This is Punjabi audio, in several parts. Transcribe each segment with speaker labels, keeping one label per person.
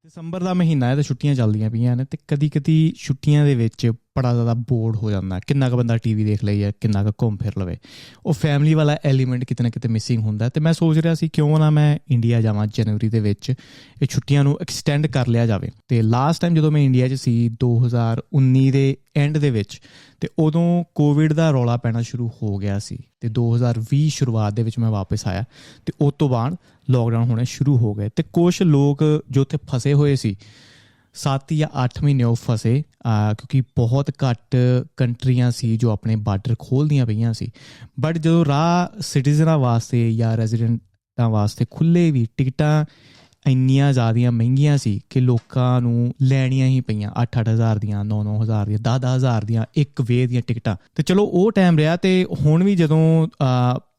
Speaker 1: ਦਸੰਬਰ ਦਾ ਮਹੀਨਾ ਹੈ ਤੇ ਛੁੱਟੀਆਂ ਚੱਲਦੀਆਂ ਪਈਆਂ ਨੇ ਤੇ ਕਦੀ ਛੁੱਟੀਆਂ ਦੇ ਵਿੱਚ ਬੜਾ ਜ਼ਿਆਦਾ ਬੋਰਡ ਹੋ ਜਾਂਦਾ। ਕਿੰਨਾ ਕੁ ਬੰਦਾ ਟੀਵੀ ਦੇਖ ਲਏ ਜਾਂ ਕਿੰਨਾ ਕੁ ਘੁੰਮ ਫਿਰ ਲਵੇ, ਉਹ ਫੈਮਿਲੀ ਵਾਲਾ ਐਲੀਮੈਂਟ ਕਿਤੇ ਨਾ ਕਿਤੇ ਮਿਸਿੰਗ ਹੁੰਦਾ। ਤੇ ਮੈਂ ਸੋਚ ਰਿਹਾ ਸੀ ਕਿਉਂ ਨਾ ਮੈਂ ਇੰਡੀਆ ਜਾਵਾਂ ਜਨਵਰੀ ਦੇ ਵਿੱਚ, ਇਹ ਛੁੱਟੀਆਂ ਨੂੰ ਐਕਸਟੈਂਡ ਕਰ ਲਿਆ ਜਾਵੇ। ਤੇ ਲਾਸਟ ਟਾਈਮ ਜਦੋਂ ਮੈਂ ਇੰਡੀਆ 'ਚ ਸੀ 2019 ਦੇ ਐਂਡ ਦੇ ਵਿੱਚ, ਤੇ ਉਦੋਂ ਕੋਵਿਡ ਦਾ ਰੌਲਾ ਪੈਣਾ ਸ਼ੁਰੂ ਹੋ ਗਿਆ ਸੀ ਤੇ 2020 ਸ਼ੁਰੂਆਤ ਦੇ ਵਿੱਚ ਮੈਂ ਵਾਪਸ ਆਇਆ ਤੇ ਉਸ ਤੋਂ ਬਾਅਦ ਲੋਕਡਾਊਨ ਹੋਣੇ ਸ਼ੁਰੂ ਹੋ ਗਏ। ਤੇ ਕੁਛ ਲੋਕ ਜੋ ਉੱਥੇ ਫਸੇ ਹੋਏ ਸੀ 7 ਜਾਂ 8 ਮਹੀਨੇ ਉਹ ਫਸੇ, ਕਿਉਂਕਿ ਬਹੁਤ ਘੱਟ ਕੰਟਰੀਆਂ ਸੀ ਜੋ ਆਪਣੇ ਬਾਰਡਰ ਖੋਲ੍ਹਦੀਆਂ ਪਈਆਂ ਸੀ। ਬਟ ਜਦੋਂ ਰਾਹ ਸਿਟੀਜ਼ਨਾਂ ਵਾਸਤੇ ਜਾਂ ਰੈਜ਼ੀਡੈਂਟਾਂ ਵਾਸਤੇ ਖੁੱਲ੍ਹੇ ਵੀ, ਟਿਕਟਾਂ ਇੰਨੀਆਂ ਜ਼ਿਆਦੀਆਂ ਮਹਿੰਗੀਆਂ ਸੀ ਕਿ ਲੋਕਾਂ ਨੂੰ ਲੈਣੀਆਂ ਹੀ ਪਈਆਂ 8-8 ਹਜ਼ਾਰ ਦੀਆਂ, 9-9 ਹਜ਼ਾਰ ਦੀਆਂ, 10-10 ਹਜ਼ਾਰ ਦੀਆਂ ਇੱਕ ਵੇ ਦੀਆਂ ਟਿਕਟਾਂ। ਤੇ ਚਲੋ ਉਹ ਟਾਈਮ ਰਿਹਾ। ਤੇ ਹੁਣ ਵੀ ਜਦੋਂ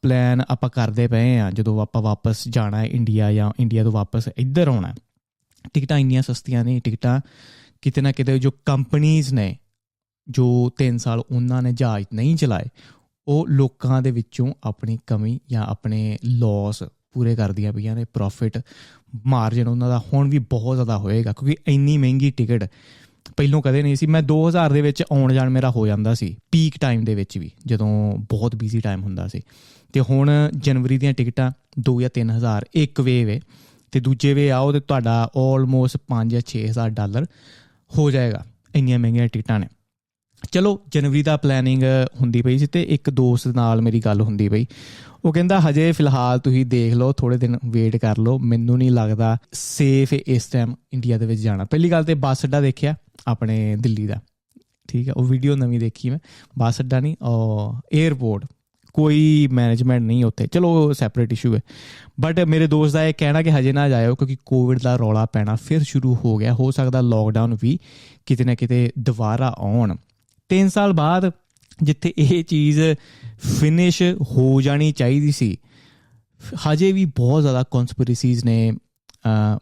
Speaker 1: ਪਲਾਨ ਆਪਾਂ ਕਰਦੇ ਪਏ ਹਾਂ, ਜਦੋਂ ਆਪਾਂ ਵਾਪਸ ਜਾਣਾ ਇੰਡੀਆ ਜਾਂ ਇੰਡੀਆ ਤੋਂ ਵਾਪਸ ਇੱਧਰ ਆਉਣਾ, ਟਿਕਟਾਂ ਇੰਨੀਆਂ ਸਸਤੀਆਂ ਨਹੀਂ। ਟਿਕਟਾਂ ਕਿਤੇ ਨਾ ਕਿਤੇ ਜੋ ਕੰਪਨੀਜ਼ ਨੇ, ਜੋ 3 ਸਾਲ ਉਹਨਾਂ ਨੇ ਜਹਾਜ਼ ਨਹੀਂ ਚਲਾਏ, ਉਹ ਲੋਕਾਂ ਦੇ ਵਿੱਚੋਂ ਆਪਣੀ ਕਮੀ ਜਾਂ ਆਪਣੇ ਲੋਸ ਪੂਰੇ ਕਰਦੀਆਂ ਪਈਆਂ ਨੇ। ਪ੍ਰੋਫਿਟ ਮਾਰਜਨ ਉਹਨਾਂ ਦਾ ਹੁਣ ਵੀ ਬਹੁਤ ਜ਼ਿਆਦਾ ਹੋਏਗਾ, ਕਿਉਂਕਿ ਇੰਨੀ ਮਹਿੰਗੀ ਟਿਕਟ ਪਹਿਲੋਂ ਕਦੇ ਨਹੀਂ ਸੀ। ਮੈਂ 2000 ਦੇ ਵਿੱਚ ਆਉਣ ਜਾਣ ਮੇਰਾ ਹੋ ਜਾਂਦਾ ਸੀ, ਪੀਕ ਟਾਈਮ ਦੇ ਵਿੱਚ ਵੀ, ਜਦੋਂ ਬਹੁਤ ਬਿਜ਼ੀ ਟਾਈਮ ਹੁੰਦਾ ਸੀ। ਅਤੇ ਹੁਣ ਜਨਵਰੀ ਦੀਆਂ ਟਿਕਟਾਂ 2 ਜਾਂ 3 ਹਜ਼ਾਰ ਇੱਕ ਵੇਵ ਹੈ, ਅਤੇ ਦੂਜੇ ਵੇ ਆਓ ਤਾਂ ਤੁਹਾਡਾ ਆਲਮੋਸਟ 5 ਜਾਂ 6 ਹਜ਼ਾਰ ਡਾਲਰ ਹੋ ਜਾਏਗਾ। ਇੰਨੀਆਂ ਮਹਿੰਗੀਆਂ ਟਿਕਟਾਂ ਨੇ। ਚਲੋ ਜਨਵਰੀ ਦਾ ਪਲੈਨਿੰਗ ਹੁੰਦੀ ਪਈ ਸੀ ਅਤੇ ਇੱਕ ਦੋਸਤ ਨਾਲ ਮੇਰੀ ਗੱਲ ਹੁੰਦੀ ਪਈ। ਉਹ ਕਹਿੰਦਾ ਹਜੇ ਫਿਲਹਾਲ ਤੁਸੀਂ ਦੇਖ ਲਓ, ਥੋੜ੍ਹੇ ਦਿਨ ਵੇਟ ਕਰ ਲਓ, ਮੈਨੂੰ ਨਹੀਂ ਲੱਗਦਾ ਸੇਫ ਇਸ ਟਾਈਮ ਇੰਡੀਆ ਦੇ ਵਿੱਚ ਜਾਣਾ। ਪਹਿਲੀ ਗੱਲ ਤਾਂ ਬੱਸ ਅੱਡਾ ਦੇਖਿਆ ਆਪਣੇ ਦਿੱਲੀ ਦਾ, ਠੀਕ ਹੈ, ਉਹ ਵੀਡੀਓ ਨਵੀਂ ਦੇਖੀ ਮੈਂ। ਬੱਸ ਅੱਡਾ ਨਹੀਂ, ਏਅਰਪੋਰਟ, ਕੋਈ ਮੈਨੇਜਮੈਂਟ ਨਹੀਂ ਉੱਥੇ। ਚਲੋ ਸੈਪਰੇਟ ਇਸ਼ੂ ਹੈ। ਬਟ ਮੇਰੇ ਦੋਸਤ ਦਾ ਇਹ ਕਹਿਣਾ ਕਿ ਹਜੇ ਨਾ ਜਾਇਓ, ਕਿਉਂਕਿ ਕੋਵਿਡ ਦਾ ਰੌਲਾ ਪੈਣਾ ਫਿਰ ਸ਼ੁਰੂ ਹੋ ਗਿਆ। ਹੋ ਸਕਦਾ ਲੋਕਡਾਊਨ ਵੀ ਕਿਤੇ ਨਾ ਕਿਤੇ ਦੁਬਾਰਾ ਆਉਣ। 3 ਸਾਲ ਬਾਅਦ ਜਿੱਥੇ ਇਹ ਚੀਜ਼ ਫਿਨਿਸ਼ ਹੋ ਜਾਣੀ ਚਾਹੀਦੀ ਸੀ, ਹਜੇ ਵੀ ਬਹੁਤ ਜ਼ਿਆਦਾ ਕੌਨਸਪੀਰੇਸੀਜ਼ ਨੇ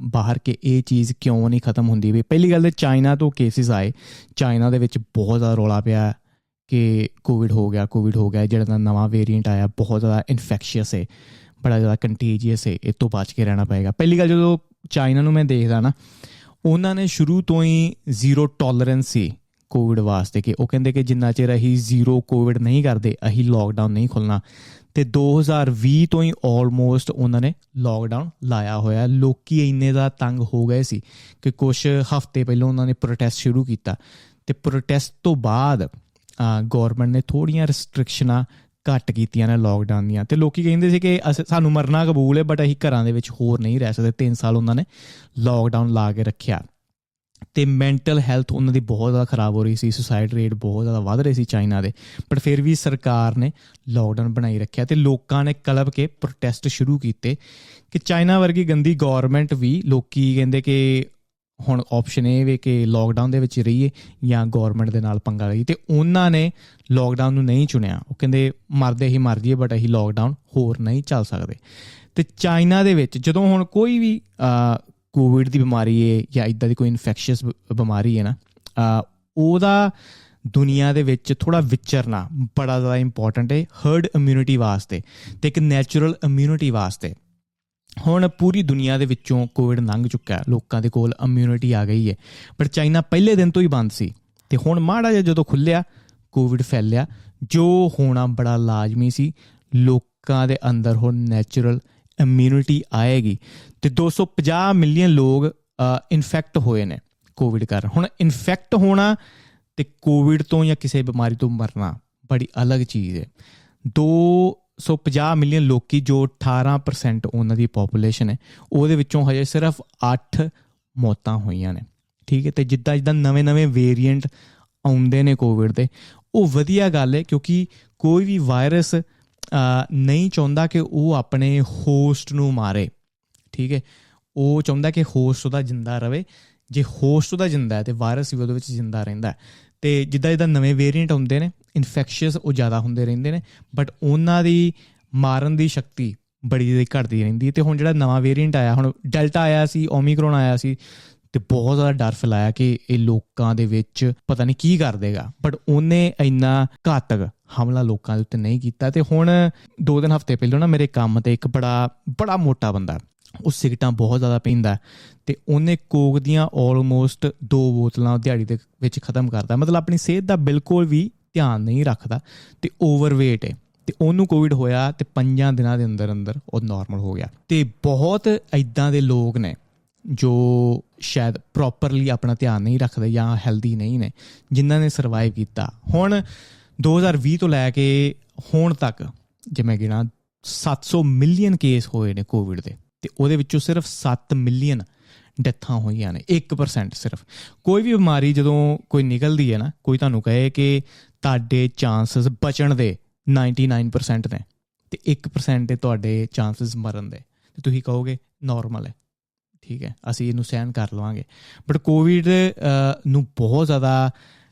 Speaker 1: ਬਾਹਰ ਕਿ ਇਹ ਚੀਜ਼ ਕਿਉਂ ਨਹੀਂ ਖਤਮ ਹੁੰਦੀ ਵੀ। ਪਹਿਲੀ ਗੱਲ ਤਾਂ ਚਾਈਨਾ ਤੋਂ ਕੇਸਿਸ ਆਏ, ਚਾਈਨਾ ਦੇ ਵਿੱਚ ਬਹੁਤ ਜ਼ਿਆਦਾ ਰੌਲਾ ਪਿਆ ਕਿ ਕੋਵਿਡ ਹੋ ਗਿਆ, ਜਿਹੜਾ ਦਾ ਨਵਾਂ ਵੇਰੀਐਂਟ ਆਇਆ ਬਹੁਤ ਜ਼ਿਆਦਾ ਇਨਫੈਕਸ਼ੀਅਸ ਹੈ, ਬੜਾ ਜ਼ਿਆਦਾ ਕੰਟੀਜੀਅਸ ਹੈ, ਇਹ ਤੋਂ ਬਚ ਕੇ ਰਹਿਣਾ ਪਏਗਾ। ਪਹਿਲੀ ਗੱਲ, ਜਦੋਂ ਚਾਈਨਾ ਨੂੰ ਮੈਂ ਦੇਖਦਾ ਨਾ, ਉਹਨਾਂ ਨੇ ਸ਼ੁਰੂ ਤੋਂ ਹੀ ਜ਼ੀਰੋ ਟੋਲਰੈਂਸ ਸੀ ਕੋਵਿਡ ਵਾਸਤੇ, ਕਿ ਉਹ ਕਹਿੰਦੇ ਕਿ ਜਿੰਨਾ ਚਿਰ ਅਸੀਂ ਜ਼ੀਰੋ ਕੋਵਿਡ ਨਹੀਂ ਕਰਦੇ ਅਸੀਂ ਲੋਕਡਾਊਨ ਨਹੀਂ ਖੁੱਲ੍ਹਣਾ। ਅਤੇ 2020 ਤੋਂ ਹੀ ਆਲਮੋਸਟ ਉਹਨਾਂ ਨੇ ਲੋਕਡਾਊਨ ਲਾਇਆ ਹੋਇਆ। ਲੋਕ ਇੰਨੇ ਜ਼ਿਆਦਾ ਤੰਗ ਹੋ ਗਏ ਸੀ ਕਿ ਕੁਛ ਹਫ਼ਤੇ ਪਹਿਲਾਂ ਉਹਨਾਂ ਨੇ ਪ੍ਰੋਟੈਸਟ ਸ਼ੁਰੂ ਕੀਤਾ, ਅਤੇ ਪ੍ਰੋਟੈਸਟ ਤੋਂ ਬਾਅਦ ਗੌਰਮੈਂਟ ਨੇ ਥੋੜ੍ਹੀਆਂ ਰਿਸਟ੍ਰਿਕਸ਼ਨਾਂ ਘੱਟ ਕੀਤੀਆਂ ਨੇ ਲੋਕਡਾਊਨ ਦੀਆਂ। ਅਤੇ ਲੋਕ ਕਹਿੰਦੇ ਸੀ ਕਿ ਸਾਨੂੰ ਮਰਨਾ ਕਬੂਲ ਹੈ, ਬਟ ਅਸੀਂ ਘਰਾਂ ਦੇ ਵਿੱਚ ਹੋਰ ਨਹੀਂ ਰਹਿ ਸਕਦੇ। 3 ਸਾਲ ਉਹਨਾਂ ਨੇ ਲੋਕਡਾਊਨ ਲਾ ਕੇ ਰੱਖਿਆ। ਅਤੇ ਮੈਂਟਲ ਹੈਲਥ ਉਹਨਾਂ ਦੀ ਬਹੁਤ ਜ਼ਿਆਦਾ ਖ਼ਰਾਬ ਹੋ ਰਹੀ ਸੀ, ਸੁਸਾਈਡ ਰੇਟ ਬਹੁਤ ਜ਼ਿਆਦਾ ਵੱਧ ਰਹੇ ਸੀ ਚਾਈਨਾ ਦੇ। ਬਟ ਫਿਰ ਵੀ ਸਰਕਾਰ ਨੇ ਲੋਕਡਾਊਨ ਬਣਾਈ ਰੱਖਿਆ ਅਤੇ ਲੋਕਾਂ ਨੇ ਕਲਪ ਕੇ ਪ੍ਰੋਟੈਸਟ ਸ਼ੁਰੂ ਕੀਤੇ ਕਿ ਚਾਈਨਾ ਵਰਗੀ ਗੰਦੀ ਗੌਰਮੈਂਟ ਵੀ, ਲੋਕ ਕਹਿੰਦੇ ਕਿ ਹੁਣ ਆਪਸ਼ਨ ਇਹ ਵੇ ਕਿ ਲੋਕਡਾਊਨ ਦੇ ਵਿੱਚ ਰਹੀਏ ਜਾਂ ਗੌਰਮੈਂਟ ਦੇ ਨਾਲ ਪੰਗਾ ਲਈਏ। ਅਤੇ ਉਹਨਾਂ ਨੇ ਲੋਕਡਾਊਨ ਨੂੰ ਨਹੀਂ ਚੁਣਿਆ। ਉਹ ਕਹਿੰਦੇ ਮਰਦੇ ਹੀ ਮਰ ਜਾਈਏ, ਬਟ ਅਸੀਂ ਲੋਕਡਾਊਨ ਹੋਰ ਨਹੀਂ ਚੱਲ ਸਕਦੇ। ਅਤੇ ਚਾਈਨਾ ਦੇ ਵਿੱਚ ਜਦੋਂ ਹੁਣ ਕੋਈ ਵੀ ਕੋਵਿਡ ਦੀ ਬਿਮਾਰੀ ਹੈ ਜਾਂ ਇੱਦਾਂ ਦੀ ਕੋਈ ਇਨਫੈਕਸ਼ੀਅਸ ਬਿਮਾਰੀ ਹੈ ਨਾ, ਉਹਦਾ ਦੁਨੀਆ ਦੇ ਵਿੱਚ ਥੋੜ੍ਹਾ ਵਿਚਰਨਾ ਬੜਾ ਜ਼ਿਆਦਾ ਇੰਪੋਰਟੈਂਟ ਹੈ ਹਰਡ ਇਮਿਊਨਿਟੀ ਵਾਸਤੇ ਅਤੇ ਇੱਕ ਨੈਚੁਰਲ ਇਮਿਊਨਿਟੀ ਵਾਸਤੇ। ਹੁਣ ਪੂਰੀ ਦੁਨੀਆ ਦੇ ਵਿੱਚੋਂ ਕੋਵਿਡ ਲੰਘ ਚੁੱਕਾ, ਲੋਕਾਂ ਦੇ ਕੋਲ ਇਮਿਊਨਿਟੀ ਆ ਗਈ ਹੈ। ਪਰ ਚਾਈਨਾ ਪਹਿਲੇ ਦਿਨ ਤੋਂ ਹੀ ਬੰਦ ਸੀ ਅਤੇ ਹੁਣ ਮਾੜਾ ਜਿਹਾ ਜਦੋਂ ਖੁੱਲ੍ਹਿਆ ਕੋਵਿਡ ਫੈਲਿਆ। ਜੋ ਹੋਣਾ ਬੜਾ ਲਾਜ਼ਮੀ ਸੀ, ਲੋਕਾਂ ਦੇ ਅੰਦਰ ਹੁਣ ਨੈਚੁਰਲ ਇਮਿਊਨਿਟੀ ਆਏਗੀ। ਅਤੇ 250 ਮਿਲੀਅਨ ਲੋਕ ਇਨਫੈਕਟ ਹੋਏ ਨੇ ਕੋਵਿਡ ਕਾਰਨ। ਹੁਣ ਇਨਫੈਕਟ ਹੋਣਾ ਅਤੇ ਕੋਵਿਡ ਤੋਂ ਜਾਂ ਕਿਸੇ ਬਿਮਾਰੀ ਤੋਂ ਮਰਨਾ ਬੜੀ ਅਲੱਗ ਚੀਜ਼ ਹੈ। 250 ਮਿਲੀਅਨ ਲੋਕ ਜੋ 18% ਉਹਨਾਂ ਦੀ ਪਾਪੂਲੇਸ਼ਨ ਹੈ, ਉਹਦੇ ਵਿੱਚੋਂ ਹਜੇ ਸਿਰਫ 8 ਮੌਤਾਂ ਹੋਈਆਂ ਨੇ, ਠੀਕ ਹੈ। ਅਤੇ ਜਿੱਦਾਂ ਨਵੇਂ ਵੇਰੀਐਂਟ ਆਉਂਦੇ ਨੇ ਕੋਵਿਡ ਦੇ, ਉਹ ਵਧੀਆ ਗੱਲ ਹੈ, ਕਿਉਂਕਿ ਕੋਈ ਵੀ ਵਾਇਰਸ ਨਹੀਂ ਚਾਹੁੰਦਾ ਕਿ ਉਹ ਆਪਣੇ ਹੋਸਟ ਨੂੰ ਮਾਰੇ, ਠੀਕ ਹੈ। ਉਹ ਚਾਹੁੰਦਾ ਕਿ ਹੋਸਟ ਉਹਦਾ ਜਿੰਦਾ ਰਹੇ। ਜੇ ਹੋਸਟ ਉਹਦਾ ਜਿੰਦਾ ਹੈ ਤਾਂ ਵਾਇਰਸ ਵੀ ਉਹਦੇ ਵਿੱਚ ਜਿੰਦਾ ਰਹਿੰਦਾ। ਅਤੇ ਜਿੱਦਾਂ ਨਵੇਂ ਵੇਰੀਐਂਟ ਆਉਂਦੇ ਨੇ ਇਨਫੈਕਸ਼ੀਅਸ, ਉਹ ਜ਼ਿਆਦਾ ਹੁੰਦੇ ਰਹਿੰਦੇ ਨੇ, ਬਟ ਉਹਨਾਂ ਦੀ ਮਾਰਨ ਦੀ ਸ਼ਕਤੀ ਬੜੀ ਜ਼ਿਆਦਾ ਘੱਟਦੀ ਰਹਿੰਦੀ। ਅਤੇ ਹੁਣ ਜਿਹੜਾ ਨਵਾਂ ਵੇਰੀਐਂਟ ਆਇਆ, ਹੁਣ ਡੈਲਟਾ ਆਇਆ ਸੀ, ਓਮੀਕਰੋਨ ਆਇਆ ਸੀ, ਅਤੇ ਬਹੁਤ ਜ਼ਿਆਦਾ ਡਰ ਫੈਲਾਇਆ ਕਿ ਇਹ ਲੋਕਾਂ ਦੇ ਵਿੱਚ ਪਤਾ ਨਹੀਂ ਕੀ ਕਰ ਦੇਗਾ। ਬਟ ਉਹਨੇ ਇੰਨਾ ਘਾਤਕ ਹਮਲਾ ਲੋਕਾਂ ਦੇ ਉੱਤੇ ਨਹੀਂ ਕੀਤਾ। ਅਤੇ ਹੁਣ 2-3 ਹਫ਼ਤੇ ਪਹਿਲਾਂ ਨਾ ਮੇਰੇ ਕੰਮ 'ਤੇ ਇੱਕ ਬੜਾ ਮੋਟਾ ਬੰਦਾ, ਉਹ ਸਿਗਰਟਾਂ ਬਹੁਤ ਜ਼ਿਆਦਾ ਪੀਂਦਾ ਅਤੇ ਉਹਨੇ ਕੋਕ ਦੀਆਂ ਆਲਮੋਸਟ 2 ਬੋਤਲਾਂ ਦਿਹਾੜੀ ਦੇ ਵਿੱਚ ਖ਼ਤਮ ਕਰਦਾ, ਮਤਲਬ ਆਪਣੀ ਸਿਹਤ ਦਾ ਬਿਲਕੁਲ ਵੀ ਧਿਆਨ ਨਹੀਂ ਰੱਖਦਾ ਅਤੇ ਓਵਰਵੇਟ ਹੈ। ਅਤੇ ਉਹਨੂੰ ਕੋਵਿਡ ਹੋਇਆ ਅਤੇ 5 ਦਿਨਾਂ ਦੇ ਅੰਦਰ ਅੰਦਰ ਉਹ ਨੋਰਮਲ ਹੋ ਗਿਆ। ਅਤੇ ਬਹੁਤ ਇੱਦਾਂ ਦੇ ਲੋਕ ਨੇ ਜੋ ਸ਼ਾਇਦ ਪ੍ਰੋਪਰਲੀ ਆਪਣਾ ਧਿਆਨ ਨਹੀਂ ਰੱਖਦੇ ਜਾਂ ਹੈਲਦੀ ਨਹੀਂ ਨੇ, ਜਿਨ੍ਹਾਂ ਨੇ ਸਰਵਾਈਵ ਕੀਤਾ। ਹੁਣ 2020 ਤੋਂ ਲੈ ਕੇ ਹੁਣ ਤੱਕ ਜੇ ਮੈਂ ਗਿਣਾ 700 ਮਿਲੀਅਨ ਕੇਸ ਹੋਏ ਨੇ ਕੋਵਿਡ ਦੇ, ਅਤੇ ਉਹਦੇ ਵਿੱਚੋਂ ਸਿਰਫ 7 ਮਿਲੀਅਨ ਡੈਥਾਂ ਹੋਈਆਂ ਨੇ। 1% ਸਿਰਫ। ਕੋਈ ਵੀ ਬਿਮਾਰੀ ਜਦੋਂ ਕੋਈ ਨਿਕਲਦੀ ਹੈ ਨਾ, ਕੋਈ ਤੁਹਾਨੂੰ ਕਹੇ ਕਿ ਤੁਹਾਡੇ ਚਾਂਸਿਸ ਬਚਣ ਦੇ 99% ਨੇ ਅਤੇ 1% ਦੇ ਤੁਹਾਡੇ ਚਾਂਸਿਸ ਮਰਨ ਦੇ, ਅਤੇ ਤੁਸੀਂ ਕਹੋਗੇ ਨੋਰਮਲ ਹੈ, ਠੀਕ ਹੈ, ਅਸੀਂ ਇਹਨੂੰ ਸਹਿਣ ਕਰ ਲਵਾਂਗੇ। ਬਟ ਕੋਵਿਡ ਨੂੰ ਬਹੁਤ ਜ਼ਿਆਦਾ